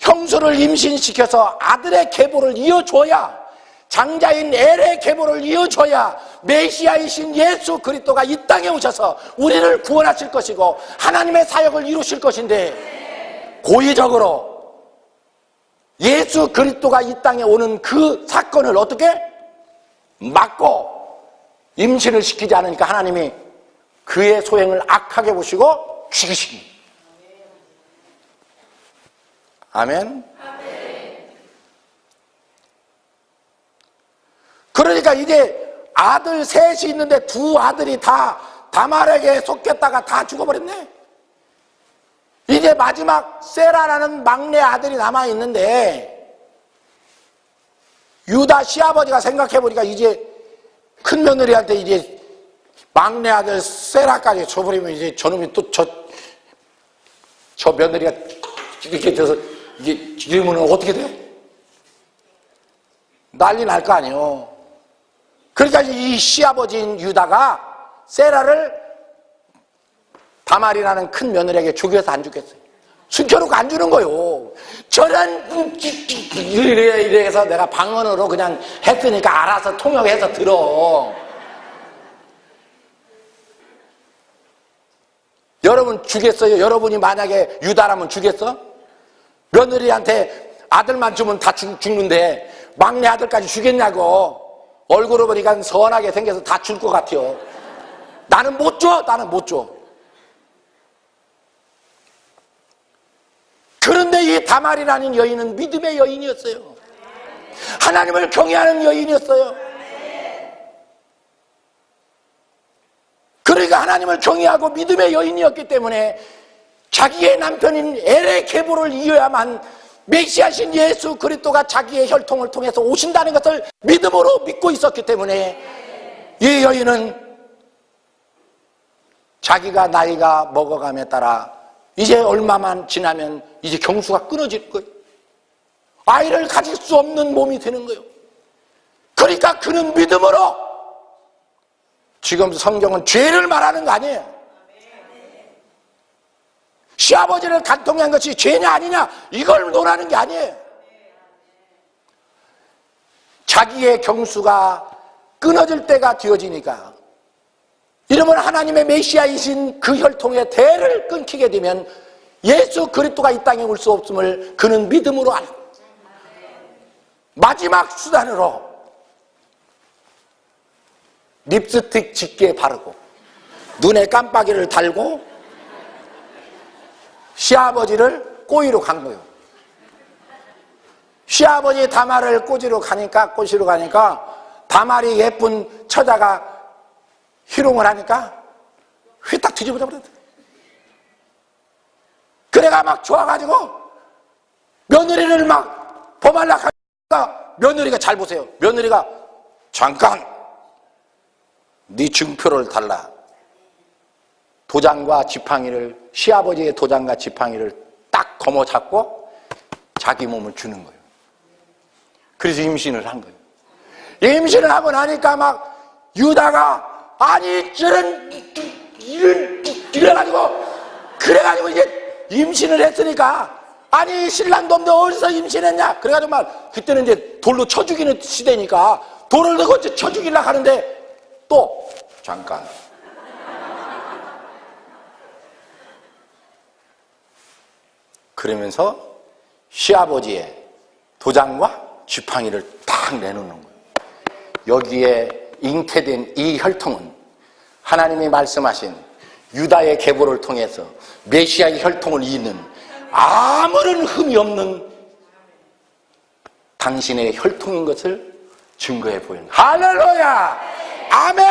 형수를 임신시켜서 아들의 계보를 이어줘야, 장자인 엘의 계보를 이어줘야 메시아이신 예수 그리스도가 이 땅에 오셔서 우리를 구원하실 것이고 하나님의 사역을 이루실 것인데, 고의적으로 예수 그리스도가 이 땅에 오는 그 사건을 어떻게 막고 임신을 시키지 않으니까 하나님이 그의 소행을 악하게 보시고 죽이신 거예요. 아멘. 그러니까 이제 아들 셋이 있는데 두 아들이 다 다말에게 속겠다가 다 죽어버렸네. 이제 마지막 세라라는 막내 아들이 남아있는데, 유다 시아버지가 생각해보니까 이제 큰 며느리한테 이제 막내 아들 세라까지 줘버리면 이제 저놈이 또 저 며느리가 이렇게 돼서 이게 이러면 어떻게 돼? 난리 날 거 아니에요. 그러니까 이 시아버지인 유다가 세라를 다말이라는 큰 며느리에게 죽여서 안 죽겠어요. 숨겨놓고 안 주는 거요. 저런 이래서 내가 방언으로 그냥 했으니까 알아서 통역해서 들어. 여러분 주겠어요? 여러분이 만약에 유다라면 주겠어? 며느리한테 아들만 주면 다 죽는데 막내 아들까지 주겠냐고. 얼굴을 보니까 선하게 생겨서 다 줄 것 같아요. 나는 못 줘. 나는 못 줘. 그런데 이 다말이라는 여인은 믿음의 여인이었어요. 하나님을 경외하는 여인이었어요. 그러니까 하나님을 경외하고 믿음의 여인이었기 때문에 자기의 남편인 엘의 계보를 이어야만 메시아신 예수 그리스도가 자기의 혈통을 통해서 오신다는 것을 믿음으로 믿고 있었기 때문에 이 여인은 자기가 나이가 먹어감에 따라 이제 얼마만 지나면 이제 경수가 끊어질 거예요. 아이를 가질 수 없는 몸이 되는 거예요. 그러니까 그는 믿음으로, 지금 성경은 죄를 말하는 거 아니에요. 시아버지를 간통한 것이 죄냐 아니냐 이걸 논하는 게 아니에요. 자기의 경수가 끊어질 때가 되어지니까, 이러면 하나님의 메시아이신 그 혈통의 대를 끊기게 되면 예수 그리스도가 이 땅에 올 수 없음을 그는 믿음으로 알고, 마지막 수단으로 립스틱 짙게 바르고 눈에 깜빡이를 달고 시아버지를 꼬이러 간 거예요. 시아버지 다말을 꼬시러 가니까 다말이 예쁜 처자가 희롱을 하니까 휘딱 뒤집어져 버렸대. 그래가 막 좋아가지고 며느리를 막 범하려고 하니까 며느리가, 잘 보세요, 며느리가 잠깐 네 증표를 달라. 도장과 지팡이를, 시아버지의 도장과 지팡이를 딱 거머잡고 자기 몸을 주는 거예요. 그래서 임신을 한 거예요. 임신을 하고 나니까 막 유다가 아니 저런 그래가지고 이제 임신을 했으니까, 아니 신랑도 없는데 어디서 임신했냐 그래가지고 막 그때는 이제 돌로 쳐 죽이는 시대니까 돌을 넣고 이제 쳐 죽이려고 하는데 또 잠깐 그러면서 시아버지의 도장과 지팡이를 딱 내놓는 거예요. 여기에 잉태된 이 혈통은 하나님이 말씀하신 유다의 계보를 통해서 메시아의 혈통을 잇는 아무런 흠이 없는 당신의 혈통인 것을 증거해 보이는, 할렐루야, 아멘.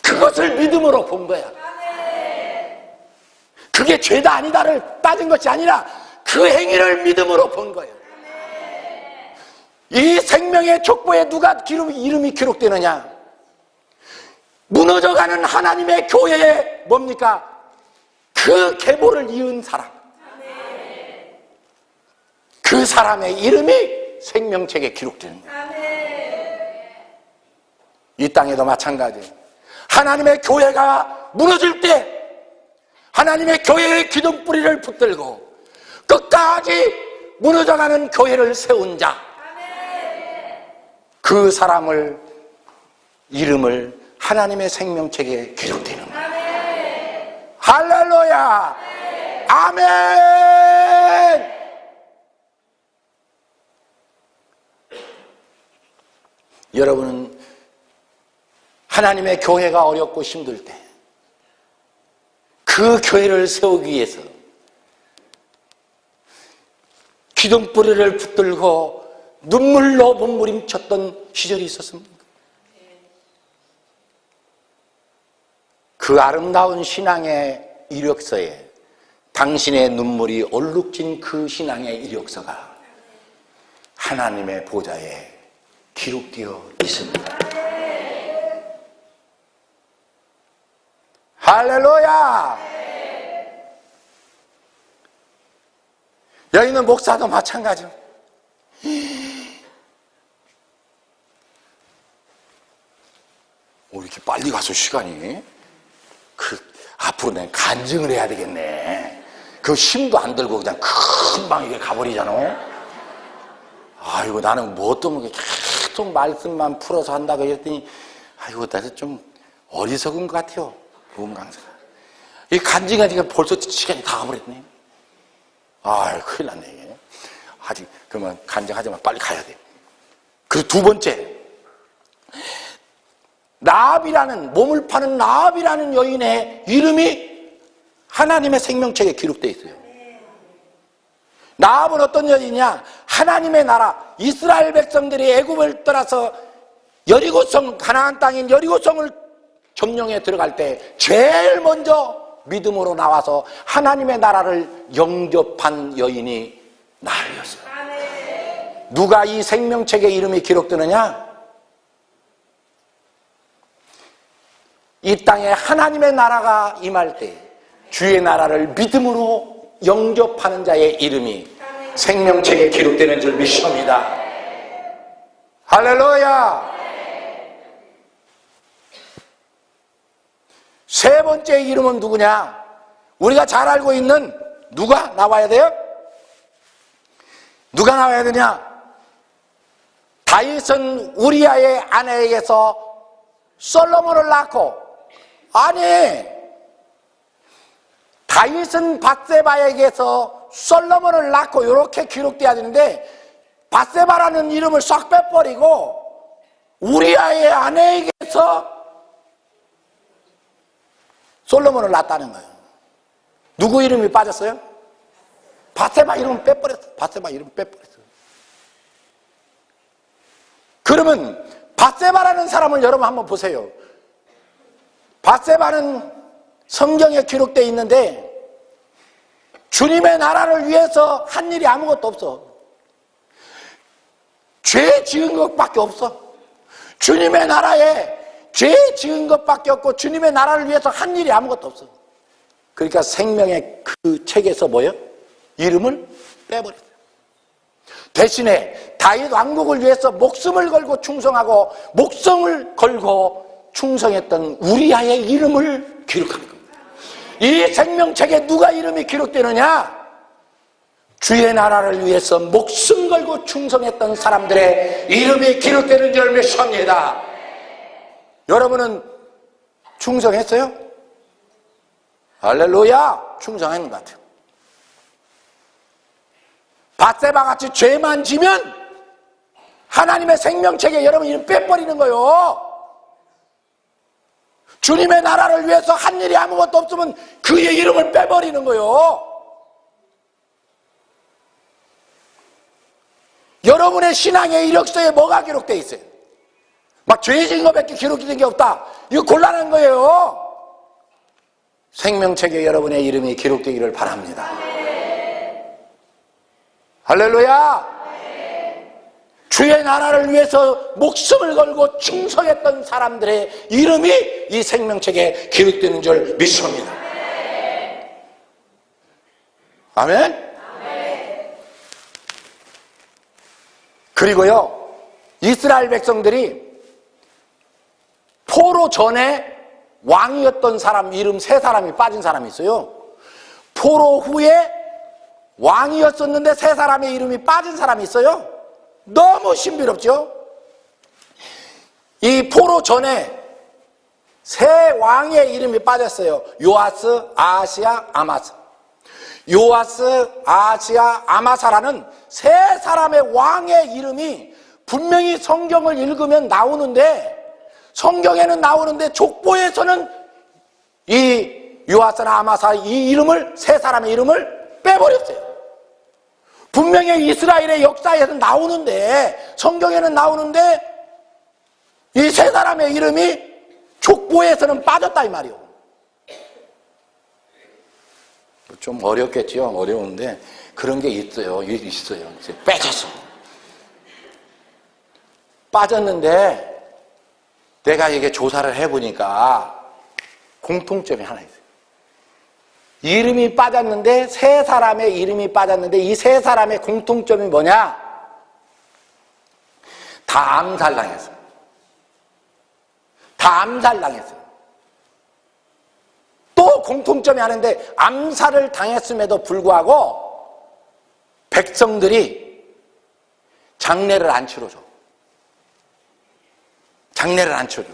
그것을 믿음으로 본 거야. 그게 죄다 아니다를 따진 것이 아니라 그 행위를 믿음으로 본 거예요. 이 생명의 족보에 누가 이름이 기록되느냐? 무너져가는 하나님의 교회에 뭡니까? 그 계보를 이은 사람, 그 사람의 이름이 생명책에 기록되는 거예요. 이 땅에도 마찬가지예요. 하나님의 교회가 무너질 때 하나님의 교회의 기둥뿌리를 붙들고 끝까지 무너져가는 교회를 세운 자, 그 사람을 이름을 하나님의 생명책에 기록되는 거예요. 할렐루야, 아멘. 여러분은 하나님의 교회가 어렵고 힘들 때 그 교회를 세우기 위해서 기둥뿌리를 붙들고 눈물로 몸부림쳤던 시절이 있었습니까? 그 아름다운 신앙의 이력서에 당신의 눈물이 얼룩진 그 신앙의 이력서가 하나님의 보좌에 기록되어 있습니다. 할렐루야! 여기 있는 목사도 마찬가지로 이렇게 빨리 가서 시간이 앞으로 내가 간증을 해야 되겠네. 그 힘도 안 들고 그냥 금방 이게 가버리잖아. 아이고 나는 뭐 때문에 계속 말씀만 풀어서 한다고 했더니 아이고 나도 좀 어리석은 것 같아요. 복음 강사가 이 간증하니까 벌써 시간이 다 가버렸네. 아이 큰일 났네 이게. 아직 그러면 간증하지만 빨리 가야 돼. 그리고 두 번째, 라합이라는, 몸을 파는 라합이라는 여인의 이름이 하나님의 생명책에 기록되어 있어요. 라합은 어떤 여인이냐? 하나님의 나라, 이스라엘 백성들이 애굽을 떠나서 여리고성, 가나안 땅인 여리고성을 점령해 들어갈 때 제일 먼저 믿음으로 나와서 하나님의 나라를 영접한 여인이 나였어요. 누가 이 생명책에 이름이 기록되느냐? 이 땅에 하나님의 나라가 임할 때 주의 나라를 믿음으로 영접하는 자의 이름이 생명책에 기록되는 줄 믿습니다. 할렐루야! 세 번째 이름은 누구냐? 우리가 잘 알고 있는 누가 나와야 돼요? 누가 나와야 되냐? 다윗은 우리아의 아내에게서 솔로몬을 낳고, 아니, 다윗은 밧세바에게서 솔로몬을 낳고 이렇게 기록돼야 되는데 밧세바라는 이름을 싹 빼버리고 우리아의 아내에게서 솔로몬을 낳았다는 거예요. 누구 이름이 빠졌어요? 밧세바 이름을 빼버렸어. 밧세바 이름 빼버렸어. 그러면 밧세바라는 사람을 여러분 한번 보세요. 밧세바는 성경에 기록되어 있는데 주님의 나라를 위해서 한 일이 아무것도 없어. 죄 지은 것밖에 없어. 주님의 나라에 죄 지은 것밖에 없고 주님의 나라를 위해서 한 일이 아무것도 없어. 그러니까 생명의 그 책에서 뭐예요? 이름을 빼버렸어요. 대신에 다윗 왕국을 위해서 목숨을 걸고 충성하고 목숨을 걸고 충성했던 우리아의 이름을 기록하는 겁니다. 이 생명책에 누가 이름이 기록되느냐? 주의 나라를 위해서 목숨 걸고 충성했던 사람들의 이름이 기록되는 줄 믿습니다. 여러분은 충성했어요? 할렐루야! 충성하는 것 같아요. 밧세바 같이 죄만 지면 하나님의 생명책에 여러분 이름 빼버리는 거예요. 주님의 나라를 위해서 한 일이 아무것도 없으면 그의 이름을 빼버리는 거예요. 여러분의 신앙의 이력서에 뭐가 기록되어 있어요? 막 죄 지은 것밖에 기록된 게 없다. 이거 곤란한 거예요. 생명책에 여러분의 이름이 기록되기를 바랍니다. 할렐루야! 주의 나라를 위해서 목숨을 걸고 충성했던 사람들의 이름이 이 생명책에 기록되는 줄 믿습니다. 아멘? 그리고요, 이스라엘 백성들이 포로 전에 왕이었던 사람 이름 세 사람이 빠진 사람이 있어요. 포로 후에 왕이었었는데 세 사람의 이름이 빠진 사람이 있어요. 너무 신비롭죠? 이 포로 전에 세 왕의 이름이 빠졌어요. 요아스, 아하시야, 아마사. 요아스, 아하시야, 아마사라는 세 사람의 왕의 이름이 분명히 성경을 읽으면 나오는데, 성경에는 나오는데 족보에서는 이 요아스나 아마사 이 이름을, 세 사람의 이름을 빼버렸어요. 분명히 이스라엘의 역사에서 나오는데, 성경에는 나오는데 이 세 사람의 이름이 족보에서는 빠졌다 이 말이에요. 좀 어렵겠지요. 어려운데 그런 게 있어요. 있어요. 이제 빠졌어. 빠졌는데 내가 이게 조사를 해보니까 공통점이 하나 있어요. 이름이 빠졌는데 세 사람의 이름이 빠졌는데 이 세 사람의 공통점이 뭐냐? 다 암살당했어요. 다 암살당했어요. 또 공통점이 하는데 암살을 당했음에도 불구하고 백성들이 장례를 안 치러줘. 장례를 안 치러줘.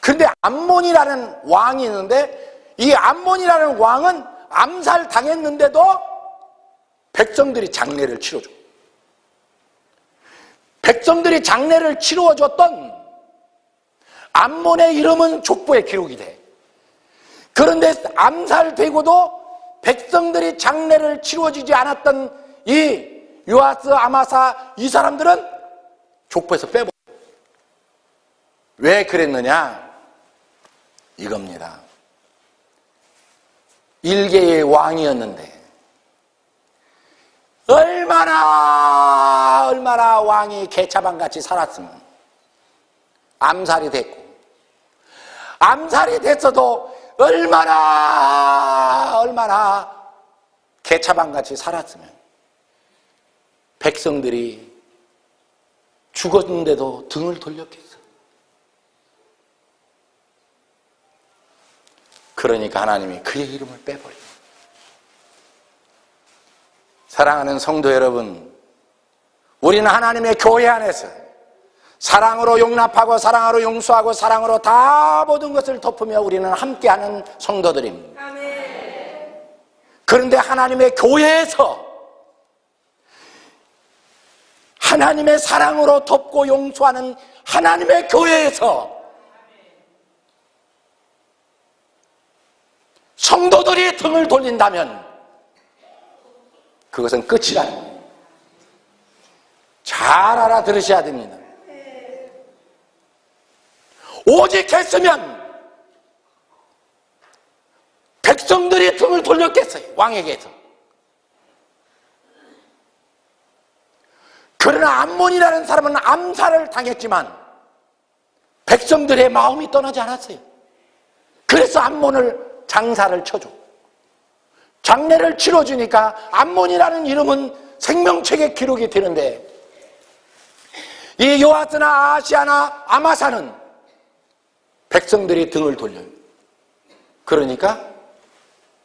그런데 암몬이라는 왕이 있는데 이 암몬이라는 왕은 암살 당했는데도 백성들이 장례를 치러줘. 백성들이 장례를 치러줬던 암몬의 이름은 족보에 기록이 돼. 그런데 암살되고도 백성들이 장례를 치러주지 않았던 이 요아스, 아마사 이 사람들은 족보에서 빼버려. 왜 그랬느냐? 이겁니다. 일개의 왕이었는데 얼마나 왕이 개차반같이 살았으면 암살이 됐고 암살이 됐어도 얼마나 개차반같이 살았으면 백성들이 죽었는데도 등을 돌렸겠어. 그러니까 하나님이 그의 이름을 빼버려요. 사랑하는 성도 여러분, 우리는 하나님의 교회 안에서 사랑으로 용납하고 사랑으로 용서하고 사랑으로 다 모든 것을 덮으며 우리는 함께하는 성도들입니다. 아멘. 그런데 하나님의 교회에서 하나님의 사랑으로 덮고 용서하는 하나님의 교회에서 성도들이 등을 돌린다면 그것은 끝이라는 거예요. 잘 알아들으셔야 됩니다. 오직 했으면 백성들이 등을 돌렸겠어요. 왕에게서. 그러나 암몬이라는 사람은 암살을 당했지만 백성들의 마음이 떠나지 않았어요. 그래서 암몬을 장사를 쳐줘. 장례를 치러주니까 암몬이라는 이름은 생명책에 기록이 되는데 이 요아스나 아시아나 아마사는 백성들이 등을 돌려요. 그러니까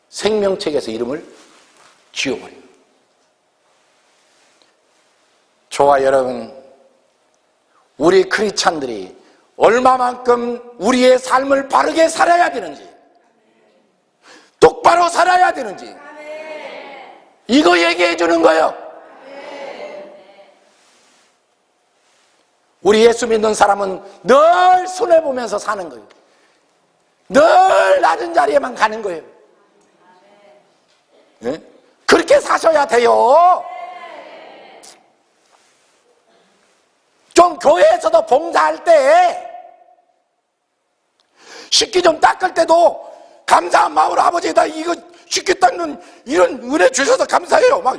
생명책에서 이름을 지워버려요. 저와 여러분, 우리 크리스찬들이 얼마만큼 우리의 삶을 바르게 살아야 되는지, 똑바로 살아야 되는지 이거 얘기해 주는 거예요. 우리 예수 믿는 사람은 늘 손해보면서 사는 거예요. 늘 낮은 자리에만 가는 거예요. 네? 그렇게 사셔야 돼요. 좀 교회에서도 봉사할 때 식기 좀 닦을 때도 감사한 마음으로 아버지 나 이거 식기 닦는 이런 은혜 주셔서 감사해요. 막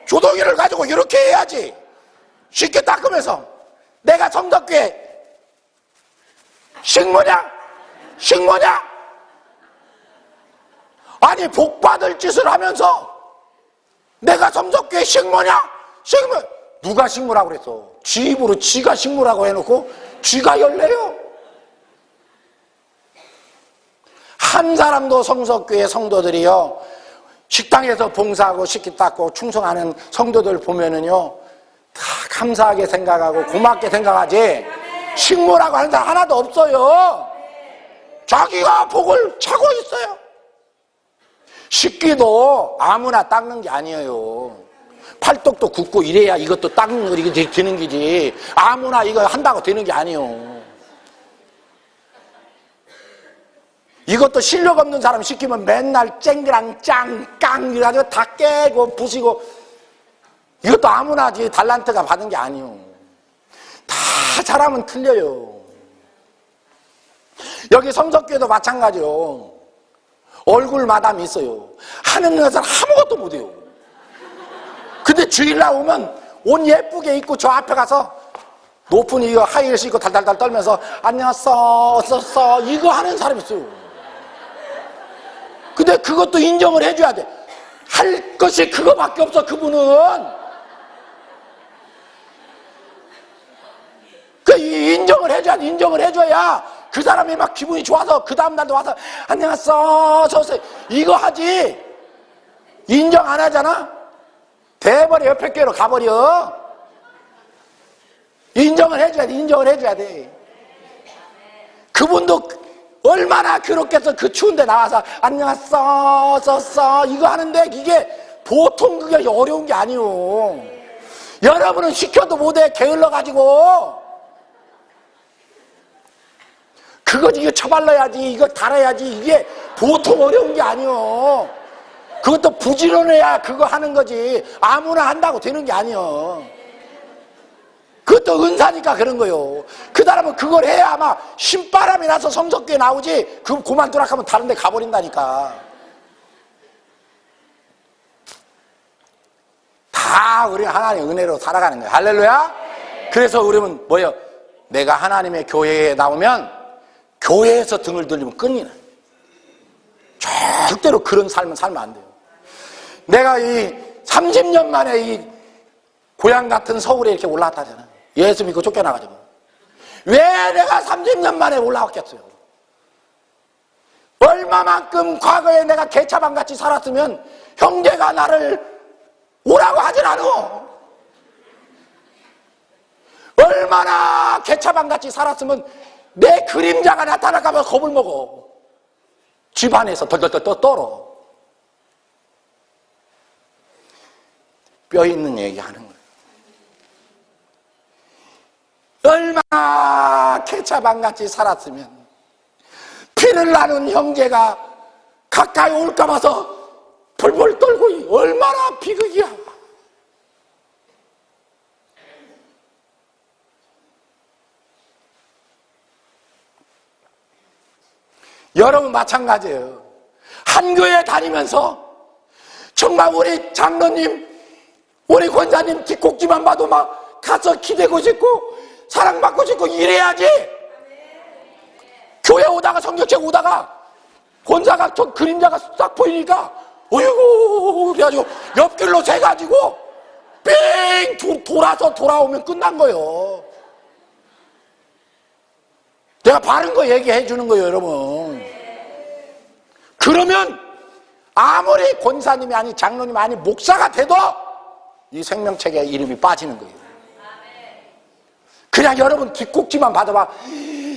조동이를 가지고 이렇게 해야지. 식기 닦으면서 내가 성덕교회 식모냐? 아니 복받을 짓을 하면서 내가 성덕교회 식모냐? 누가 식모라고 그랬어? 지 입으로 지가 식모라고 해놓고 지가 열래요? 한 사람도 성석교회 성도들이요 식당에서 봉사하고 식기 닦고 충성하는 성도들 보면은요 다 감사하게 생각하고 고맙게 생각하지 식모라고 하는 사람 하나도 없어요. 자기가 복을 차고 있어요. 식기도 아무나 닦는 게 아니에요. 팔뚝도 굽고 이래야 이것도 닦는 거 이게 되는 기지 아무나 이거 한다고 되는 게 아니에요. 이것도 실력 없는 사람 시키면 맨날 쨍그랑 짱깡 이래가지고 다 깨고 부시고 이것도 아무나 달란트가 받은 게 아니에요. 다 잘하면 틀려요. 여기 성석교회도 마찬가지로 얼굴 마담이 있어요. 하는 것은 아무것도 못해요. 근데 주일날 오면 옷 예쁘게 입고 저 앞에 가서 높은 이거 하이힐 신고 달달달 떨면서 안녕하세요 어서서 이거 하는 사람이 있어요. 근데 그것도 인정을 해줘야 돼. 할 것이 그거밖에 없어. 그분은 그 인정을 해줘야 돼. 인정을 해줘야 그 사람이 막 기분이 좋아서 그 다음날도 와서 안녕하세요 어서오세요 이거 하지. 인정 안 하잖아? 대버려. 옆에 께로 가버려. 인정을 해줘야 돼. 인정을 해줘야 돼. 그분도 얼마나 그렇겠어. 그 추운데 나와서 안녕하세요 어서서 이거 하는데 이게 보통 그게 어려운 게 아니오. 여러분은 시켜도 못해. 게을러가지고 그거 이거 처발라야지 이거 달아야지 이게 보통 어려운 게 아니오. 그것도 부지런해야 그거 하는 거지 아무나 한다고 되는 게 아니오. 그것도 은사니까 그런 거요. 그 사람은 그걸 해야 아마 신바람이 나서 성석교에 나오지. 그럼 그만두라 하면 다른 데 가버린다니까. 다 우리 하나님의 은혜로 살아가는 거예요. 할렐루야. 그래서 우리는 뭐예요? 내가 하나님의 교회에 나오면 교회에서 등을 들리면 끊이는. 절대로 그런 삶은 살면 안 돼요. 내가 이 30년 만에 이 고향 같은 서울에 이렇게 올라왔다잖아. 예수 믿고 쫓겨나가지고. 왜 내가 30년 만에 올라왔겠어요? 얼마만큼 과거에 내가 개차반같이 살았으면 형제가 나를 오라고 하질 않어. 얼마나 개차반같이 살았으면 내 그림자가 나타날까 봐 겁을 먹어. 집안에서 덜덜덜 떨어. 뼈 있는 얘기 하는 거예요. 얼마나 개차반같이 살았으면 피를 나눈 형제가 가까이 올까 봐서 벌벌 떨고 얼마나 비극이야. 여러분 마찬가지예요. 한 교회 다니면서 정말 우리 장로님 우리 권사님 뒷꼭지만 봐도 막 가서 기대고 싶고 사랑받고 싶고 이래야지. 교회 오다가 성경책 오다가 권사가 저 그림자가 싹 보이니까 어이구 그래가지고 옆길로 새가지고 삥 돌아서 돌아오면 끝난 거예요. 내가 바른 거 얘기해 주는 거예요, 여러분. 그러면 아무리 권사님이 아니 장로님이 아니 목사가 돼도 이 생명책에 이름이 빠지는 거예요. 그냥 여러분 뒷꼭지만 받아봐.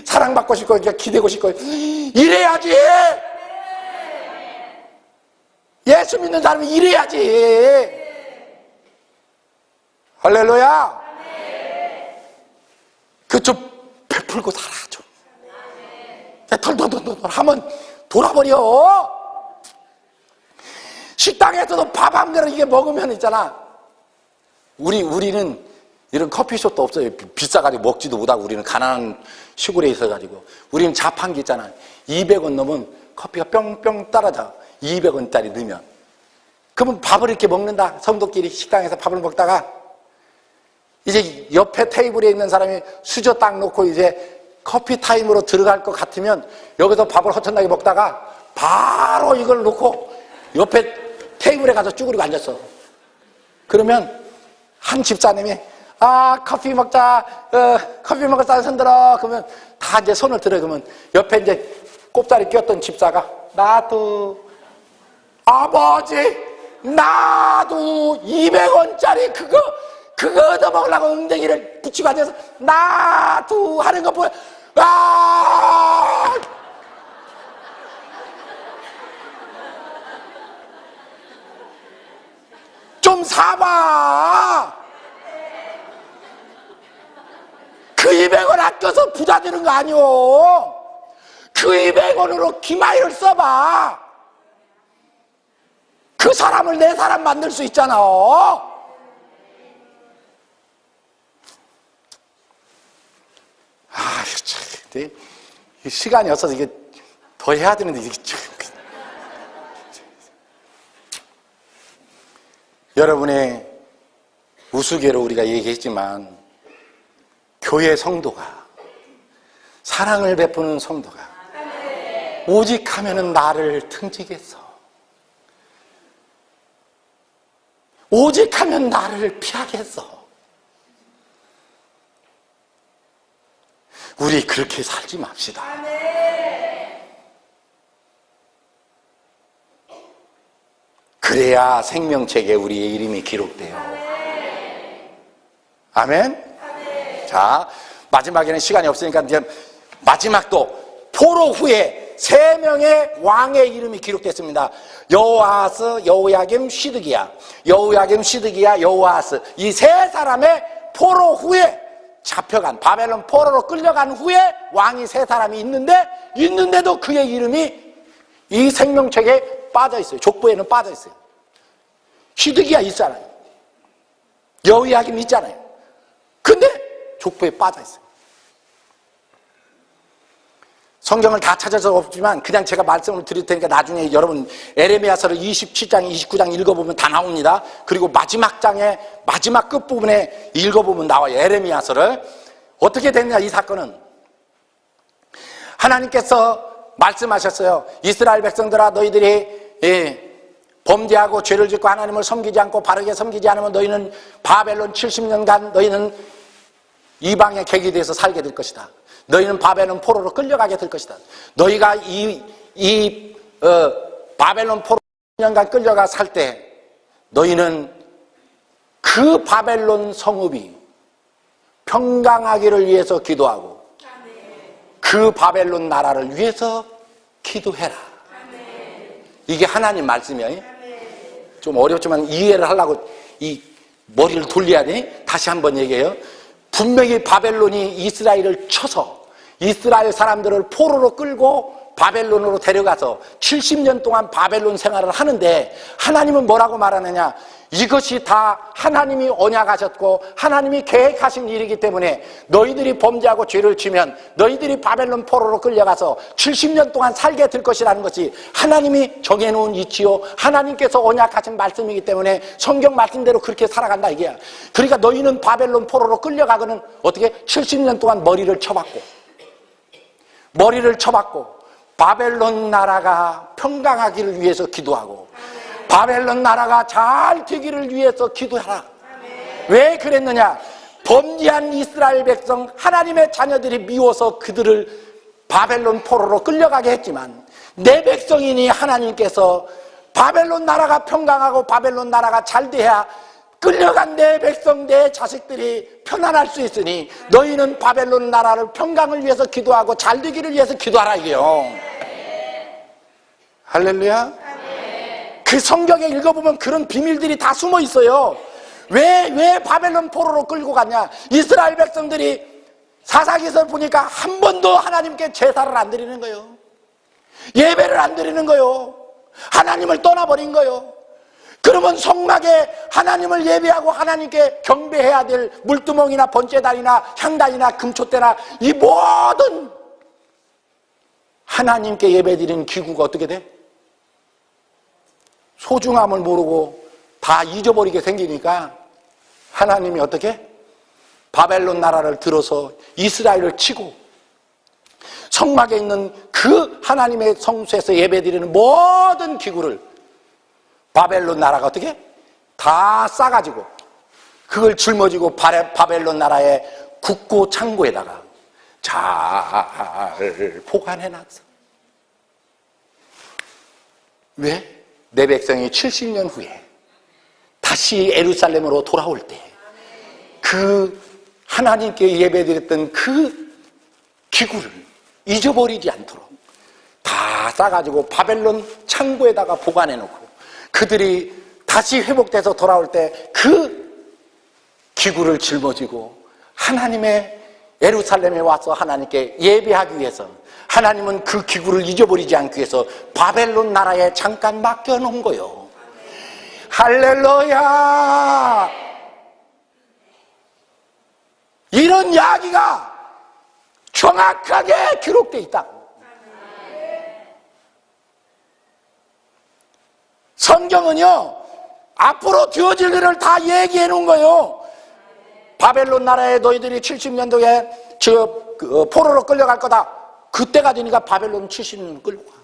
사랑받고 싶고 기대고 싶고 이래야지. 예수 믿는 사람이 이래야지. 할렐루야. 그 좀 베풀고 살아 좀. 덜덜덜덜 하면 돌아버려. 식당에서도 밥 한 그릇 이게 먹으면 있잖아. 우리는 이런 커피숍도 없어요. 비싸가지고 먹지도 못하고 우리는 가난한 시골에 있어가지고 우리는 자판기 있잖아. 200원 넣으면 커피가 뿅뿅 떨어져. 200원짜리 넣으면. 그러면 밥을 이렇게 먹는다. 성도끼리 식당에서 밥을 먹다가 이제 옆에 테이블에 있는 사람이 수저 딱 놓고 이제 커피 타임으로 들어갈 것 같으면 여기서 밥을 허천나게 먹다가 바로 이걸 놓고 옆에 테이블에 가서 쭈그리고 앉았어. 그러면 한 집사님이 커피 먹자, 커피 먹을 사람 손 들어. 그러면 다 이제 손을 들어. 그러면 옆에 이제 꼽다리 꼈던 집사가 나도 아버지 나도 200원짜리 그거 얻어먹으려고 엉덩이를 붙이고 앉아서 나도 하는 거 보여. 좀 사봐. 그 200원 아껴서 부자 되는 거 아니오. 그 200원으로 기마이를 써봐. 그 사람을 내 사람 만들 수 있잖아. 참, 시간이 없어서 이게 더 해야 되는데 이게 참. 여러분의 우스개로 우리가 얘기했지만 교회 성도가, 사랑을 베푸는 성도가 오직 하면은 나를 등지겠어, 오직 하면 나를 피하겠어. 우리 그렇게 살지 맙시다. 그래야 생명책에 우리의 이름이 기록돼요. 아멘? 자, 마지막에는 시간이 없으니까 이제 마지막도 포로 후에 3명의 왕의 이름이 기록됐습니다. 여호아하스, 여호야김, 시드기야. 여호야김, 시드기야, 여호아하스. 이 3사람의 포로 후에 잡혀간, 바벨론 포로로 끌려간 후에 왕이 3사람이 있는데도 그의 이름이 이 생명책에 빠져 있어요. 족보에는 빠져 있어요. 시드기야 있잖아요. 여호야김 있잖아요. 근데 족보에 빠져 있어요. 성경을 다 찾을 수 없지만 그냥 제가 말씀을 드릴 테니까 나중에 여러분 에레미야서를 27장, 29장 읽어보면 다 나옵니다. 그리고 마지막 장에 마지막 끝부분에 읽어보면 나와요. 에레미야서를. 어떻게 됐냐 이 사건은. 하나님께서 말씀하셨어요. 이스라엘 백성들아, 너희들이 범죄하고 죄를 짓고 하나님을 섬기지 않고 바르게 섬기지 않으면 너희는 바벨론 70년간 너희는 이방의 객이 돼서 살게 될 것이다. 너희는 바벨론 포로로 끌려가게 될 것이다. 너희가 바벨론 포로 10년간 끌려가 살 때 너희는 그 바벨론 성읍이 평강하기를 위해서 기도하고 그 바벨론 나라를 위해서 기도해라. 이게 하나님 말씀이에요. 좀 어렵지만 이해를 하려고 이 머리를 돌려야 돼. 다시 한번 얘기해요. 분명히 바벨론이 이스라엘을 쳐서 이스라엘 사람들을 포로로 끌고 바벨론으로 데려가서 70년 동안 바벨론 생활을 하는데 하나님은 뭐라고 말하느냐. 이것이 다 하나님이 언약하셨고 하나님이 계획하신 일이기 때문에 너희들이 범죄하고 죄를 지면 너희들이 바벨론 포로로 끌려가서 70년 동안 살게 될 것이라는 것이 하나님이 정해놓은 이치요 하나님께서 언약하신 말씀이기 때문에 성경 말씀대로 그렇게 살아간다 이게야. 그러니까 너희는 바벨론 포로로 끌려가고는 어떻게 70년 동안 머리를 쳐박고 바벨론 나라가 평강하기를 위해서 기도하고 바벨론 나라가 잘 되기를 위해서 기도하라. 왜 그랬느냐? 범죄한 이스라엘 백성 하나님의 자녀들이 미워서 그들을 바벨론 포로로 끌려가게 했지만 내 백성이니 하나님께서 바벨론 나라가 평강하고 바벨론 나라가 잘 돼야 끌려간 내 백성 내 자식들이 편안할 수 있으니 너희는 바벨론 나라를 평강을 위해서 기도하고 잘 되기를 위해서 기도하라 이게요. 할렐루야. 그 성경에 읽어보면 그런 비밀들이 다 숨어 있어요. 왜 바벨론 포로로 끌고 갔냐? 이스라엘 백성들이 사사기서 보니까 한 번도 하나님께 제사를 안 드리는 거예요. 예배를 안 드리는 거예요. 하나님을 떠나버린 거예요. 그러면 성막에 하나님을 예배하고 하나님께 경배해야 될 물두멍이나 번제단이나 향단이나 금촛대나 이 모든 하나님께 예배드리는 기구가 어떻게 돼? 소중함을 모르고 다 잊어버리게 생기니까 하나님이 어떻게? 바벨론 나라를 들어서 이스라엘을 치고 성막에 있는 그 하나님의 성소에서 예배드리는 모든 기구를 바벨론 나라가 어떻게? 다 싸가지고 그걸 짊어지고 바벨론 나라의 국고 창고에다가 잘 보관해놨어. 왜? 내 백성이 70년 후에 다시 예루살렘으로 돌아올 때 그 하나님께 예배드렸던 그 기구를 잊어버리지 않도록 다 싸가지고 바벨론 창고에다가 보관해놓고 그들이 다시 회복돼서 돌아올 때 그 기구를 짊어지고 하나님의 예루살렘에 와서 하나님께 예배하기 위해서 하나님은 그 기구를 잊어버리지 않기 위해서 바벨론 나라에 잠깐 맡겨놓은 거예요. 할렐루야. 이런 이야기가 정확하게 기록되어 있다고. 성경은요 앞으로 되어질 일을 다 얘기해 놓은 거예요. 바벨론 나라에 너희들이 70년도에 포로로 끌려갈 거다. 그때가 되니까 바벨론 70년 끌고 가.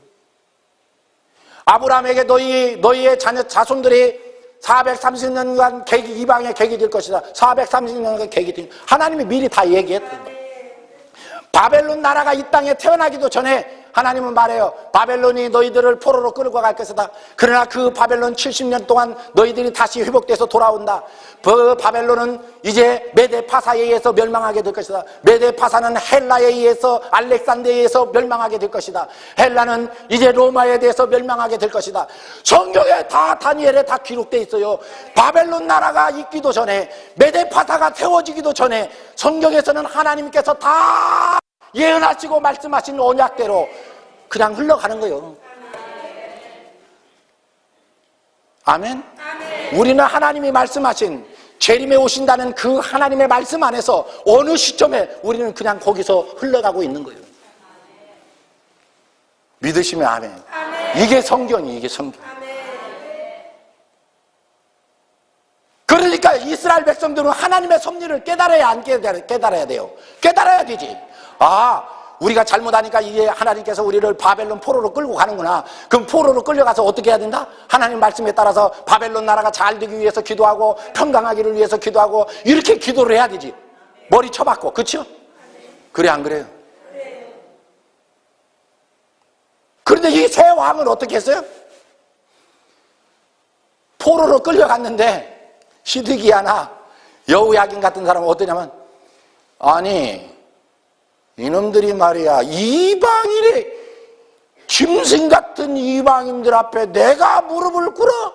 아브라함에게 너희의 자손들이 430년간 이방의 객이 될 것이다. 430년간 객이 될. 하나님이 미리 다 얘기했던. 바벨론 나라가 이 땅에 태어나기도 전에 하나님은 말해요. 바벨론이 너희들을 포로로 끌고 갈 것이다. 그러나 그 바벨론 70년 동안 너희들이 다시 회복돼서 돌아온다. 그 바벨론은 이제 메데파사에 의해서 멸망하게 될 것이다. 메데파사는 헬라에 의해서, 알렉산더에 의해서 멸망하게 될 것이다. 헬라는 이제 로마에 대해서 멸망하게 될 것이다. 성경에 다 다니엘에 다 기록되어 있어요. 바벨론 나라가 있기도 전에, 메데파사가 태워지기도 전에 성경에서는 하나님께서 다 예언하시고 말씀하신 언약대로 그냥 흘러가는 거예요. 아멘? 우리는 하나님이 말씀하신 재림에 오신다는 그 하나님의 말씀 안에서 어느 시점에 우리는 그냥 거기서 흘러가고 있는 거예요. 믿으시면 아멘. 이게 성경이, 이게 성경. 그러니까 이스라엘 백성들은 하나님의 섭리를 깨달아야 안 깨달아야 돼요. 깨달아야 되지. 우리가 잘못하니까 이게 하나님께서 우리를 바벨론 포로로 끌고 가는구나. 그럼 포로로 끌려가서 어떻게 해야 된다? 하나님 말씀에 따라서 바벨론 나라가 잘 되기 위해서 기도하고 평강하기를 위해서 기도하고 이렇게 기도를 해야 되지. 머리 쳐박고. 그렇죠? 그래 안 그래요? 그런데 이 새 왕은 어떻게 했어요? 포로로 끌려갔는데 시드기야나 여호야긴 같은 사람은 어떠냐면 아니 이놈들이 말이야 이방인의 짐승 같은 이방인들 앞에 내가 무릎을 꿇어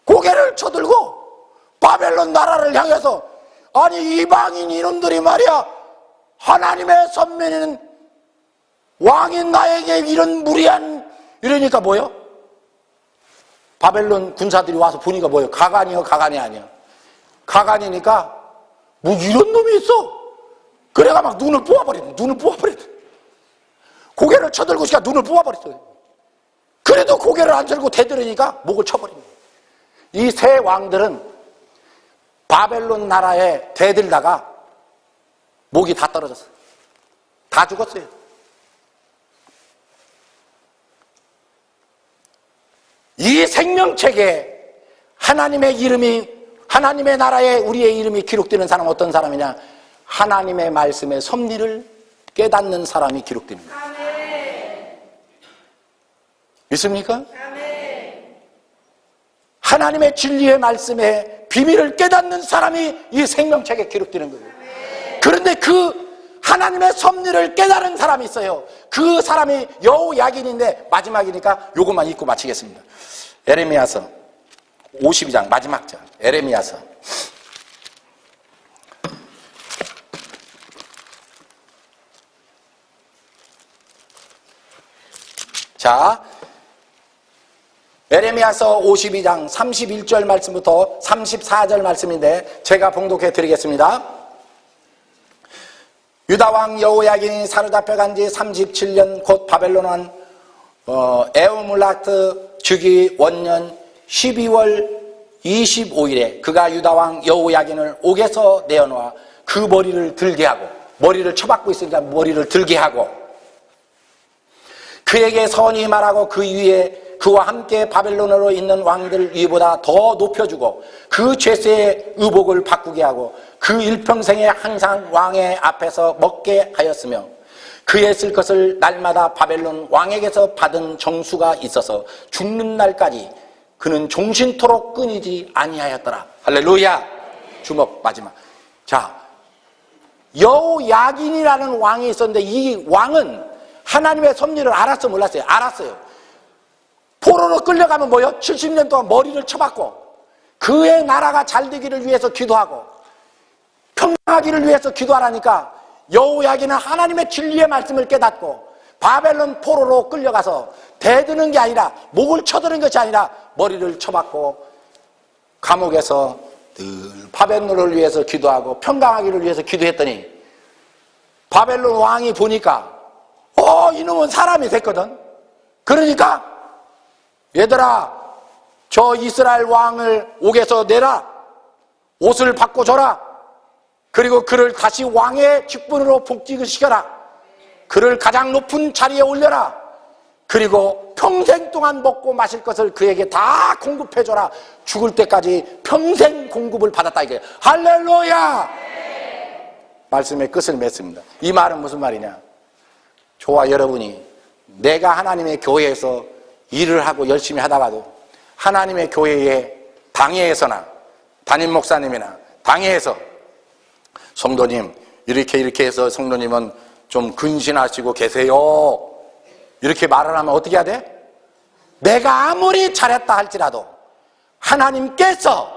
고개를 쳐들고 바벨론 나라를 향해서 아니 이방인 이놈들이 말이야 하나님의 선민인 왕인 나에게 이런 무리한 이러니까 뭐요? 바벨론 군사들이 와서 보니까 뭐요? 가관이요 가관이 아니야. 가관이니까 뭐 이런 놈이 있어. 그래가 막 눈을 뽑아버린다. 고개를 쳐들고 있으니까 눈을 뽑아버렸어요. 그래도 고개를 안 들고 대들으니까 목을 쳐버립니다. 이 세 왕들은 바벨론 나라에 대들다가 목이 다 떨어졌어요. 다 죽었어요. 이 생명책에 하나님의 이름이, 하나님의 나라에 우리의 이름이 기록되는 사람은 어떤 사람이냐? 하나님의 말씀의 섭리를 깨닫는 사람이 기록됩니다. 아멘. 믿습니까? 아멘. 하나님의 진리의 말씀의 비밀을 깨닫는 사람이 이 생명책에 기록되는 거예요. 아멘. 그런데 그 하나님의 섭리를 깨달은 사람이 있어요. 그 사람이 여호야긴인데 마지막이니까 요것만 읽고 마치겠습니다. 에레미야서 52장 마지막 장 에레미야서 자, 에레미야서 52장 31절 말씀부터 34절 말씀인데 제가 봉독해 드리겠습니다. 유다왕 여호야긴이 사로잡혀간 지 37년 곧 바벨론 왕 에오물라트 주기 원년 12월 25일에 그가 유다왕 여호야긴을 옥에서 내어놓아 그 머리를 들게 하고, 머리를 쳐박고 있으니까 머리를 들게 하고, 그에게 선히 말하고 그 위에 그와 함께 바벨론으로 있는 왕들 위보다 더 높여주고 그 죄세의 의복을 바꾸게 하고 그 일평생에 항상 왕의 앞에서 먹게 하였으며 그의 쓸 것을 날마다 바벨론 왕에게서 받은 정수가 있어서 죽는 날까지 그는 종신토록 끊이지 아니하였더라. 할렐루야. 주먹 마지막. 자, 여호야긴이라는 왕이 있었는데 이 왕은 하나님의 섭리를 알았어 몰랐어요? 알았어요. 포로로 끌려가면 뭐요? 70년 동안 머리를 쳐박고 그의 나라가 잘 되기를 위해서 기도하고 평강하기를 위해서 기도하라니까 여호야긴은 하나님의 진리의 말씀을 깨닫고 바벨론 포로로 끌려가서 대드는 게 아니라 목을 쳐드는 것이 아니라 머리를 쳐박고 감옥에서 늘 바벨론을 위해서 기도하고 평강하기를 위해서 기도했더니 바벨론 왕이 보니까 이놈은 사람이 됐거든. 그러니까 얘들아 저 이스라엘 왕을 옥에서 내라. 옷을 바꿔줘라. 그리고 그를 다시 왕의 직분으로 복직을 시켜라. 그를 가장 높은 자리에 올려라. 그리고 평생 동안 먹고 마실 것을 그에게 다 공급해줘라. 죽을 때까지 평생 공급을 받았다 이게. 할렐루야. 말씀의 끝을 맺습니다. 이 말은 무슨 말이냐? 저와 여러분이 내가 하나님의 교회에서 일을 하고 열심히 하다가도 하나님의 교회의 당회에서나 담임 목사님이나 당회에서 성도님 이렇게 해서 성도님은 좀 근신하시고 계세요. 이렇게 말을 하면 어떻게 해야 돼? 내가 아무리 잘했다 할지라도 하나님께서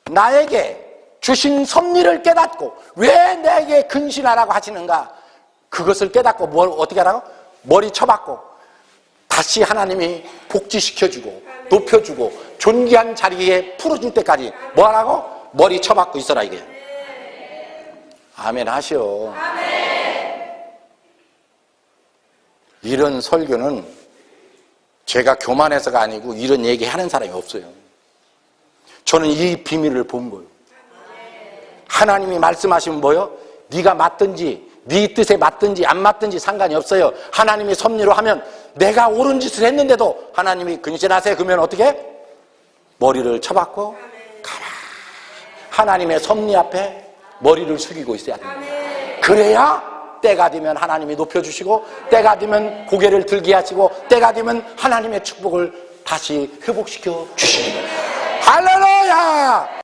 나에게 주신 섭리를 깨닫고 왜 내게 근신하라고 하시는가? 그것을 깨닫고 뭘 어떻게 하라고? 머리 쳐박고 다시 하나님이 복지시켜주고 높여주고 존귀한 자리에 풀어줄 때까지 뭐 하라고? 머리 쳐박고 있어라 이게. 아멘 하시오. 이런 설교는 제가 교만해서가 아니고 이런 얘기하는 사람이 없어요. 저는 이 비밀을 본 거예요. 하나님이 말씀하시면 뭐요? 네가 맞든지 네 뜻에 맞든지 안 맞든지 상관이 없어요. 하나님이 섭리로 하면 내가 옳은 짓을 했는데도 하나님이 근신하세요. 그러면 어떻게? 머리를 쳐박고 가만 하나님의 섭리 앞에 머리를 숙이고 있어야 됩니다. 그래야 때가 되면 하나님이 높여주시고 때가 되면 고개를 들게 하시고 때가 되면 하나님의 축복을 다시 회복시켜 주십니다. 할렐루야.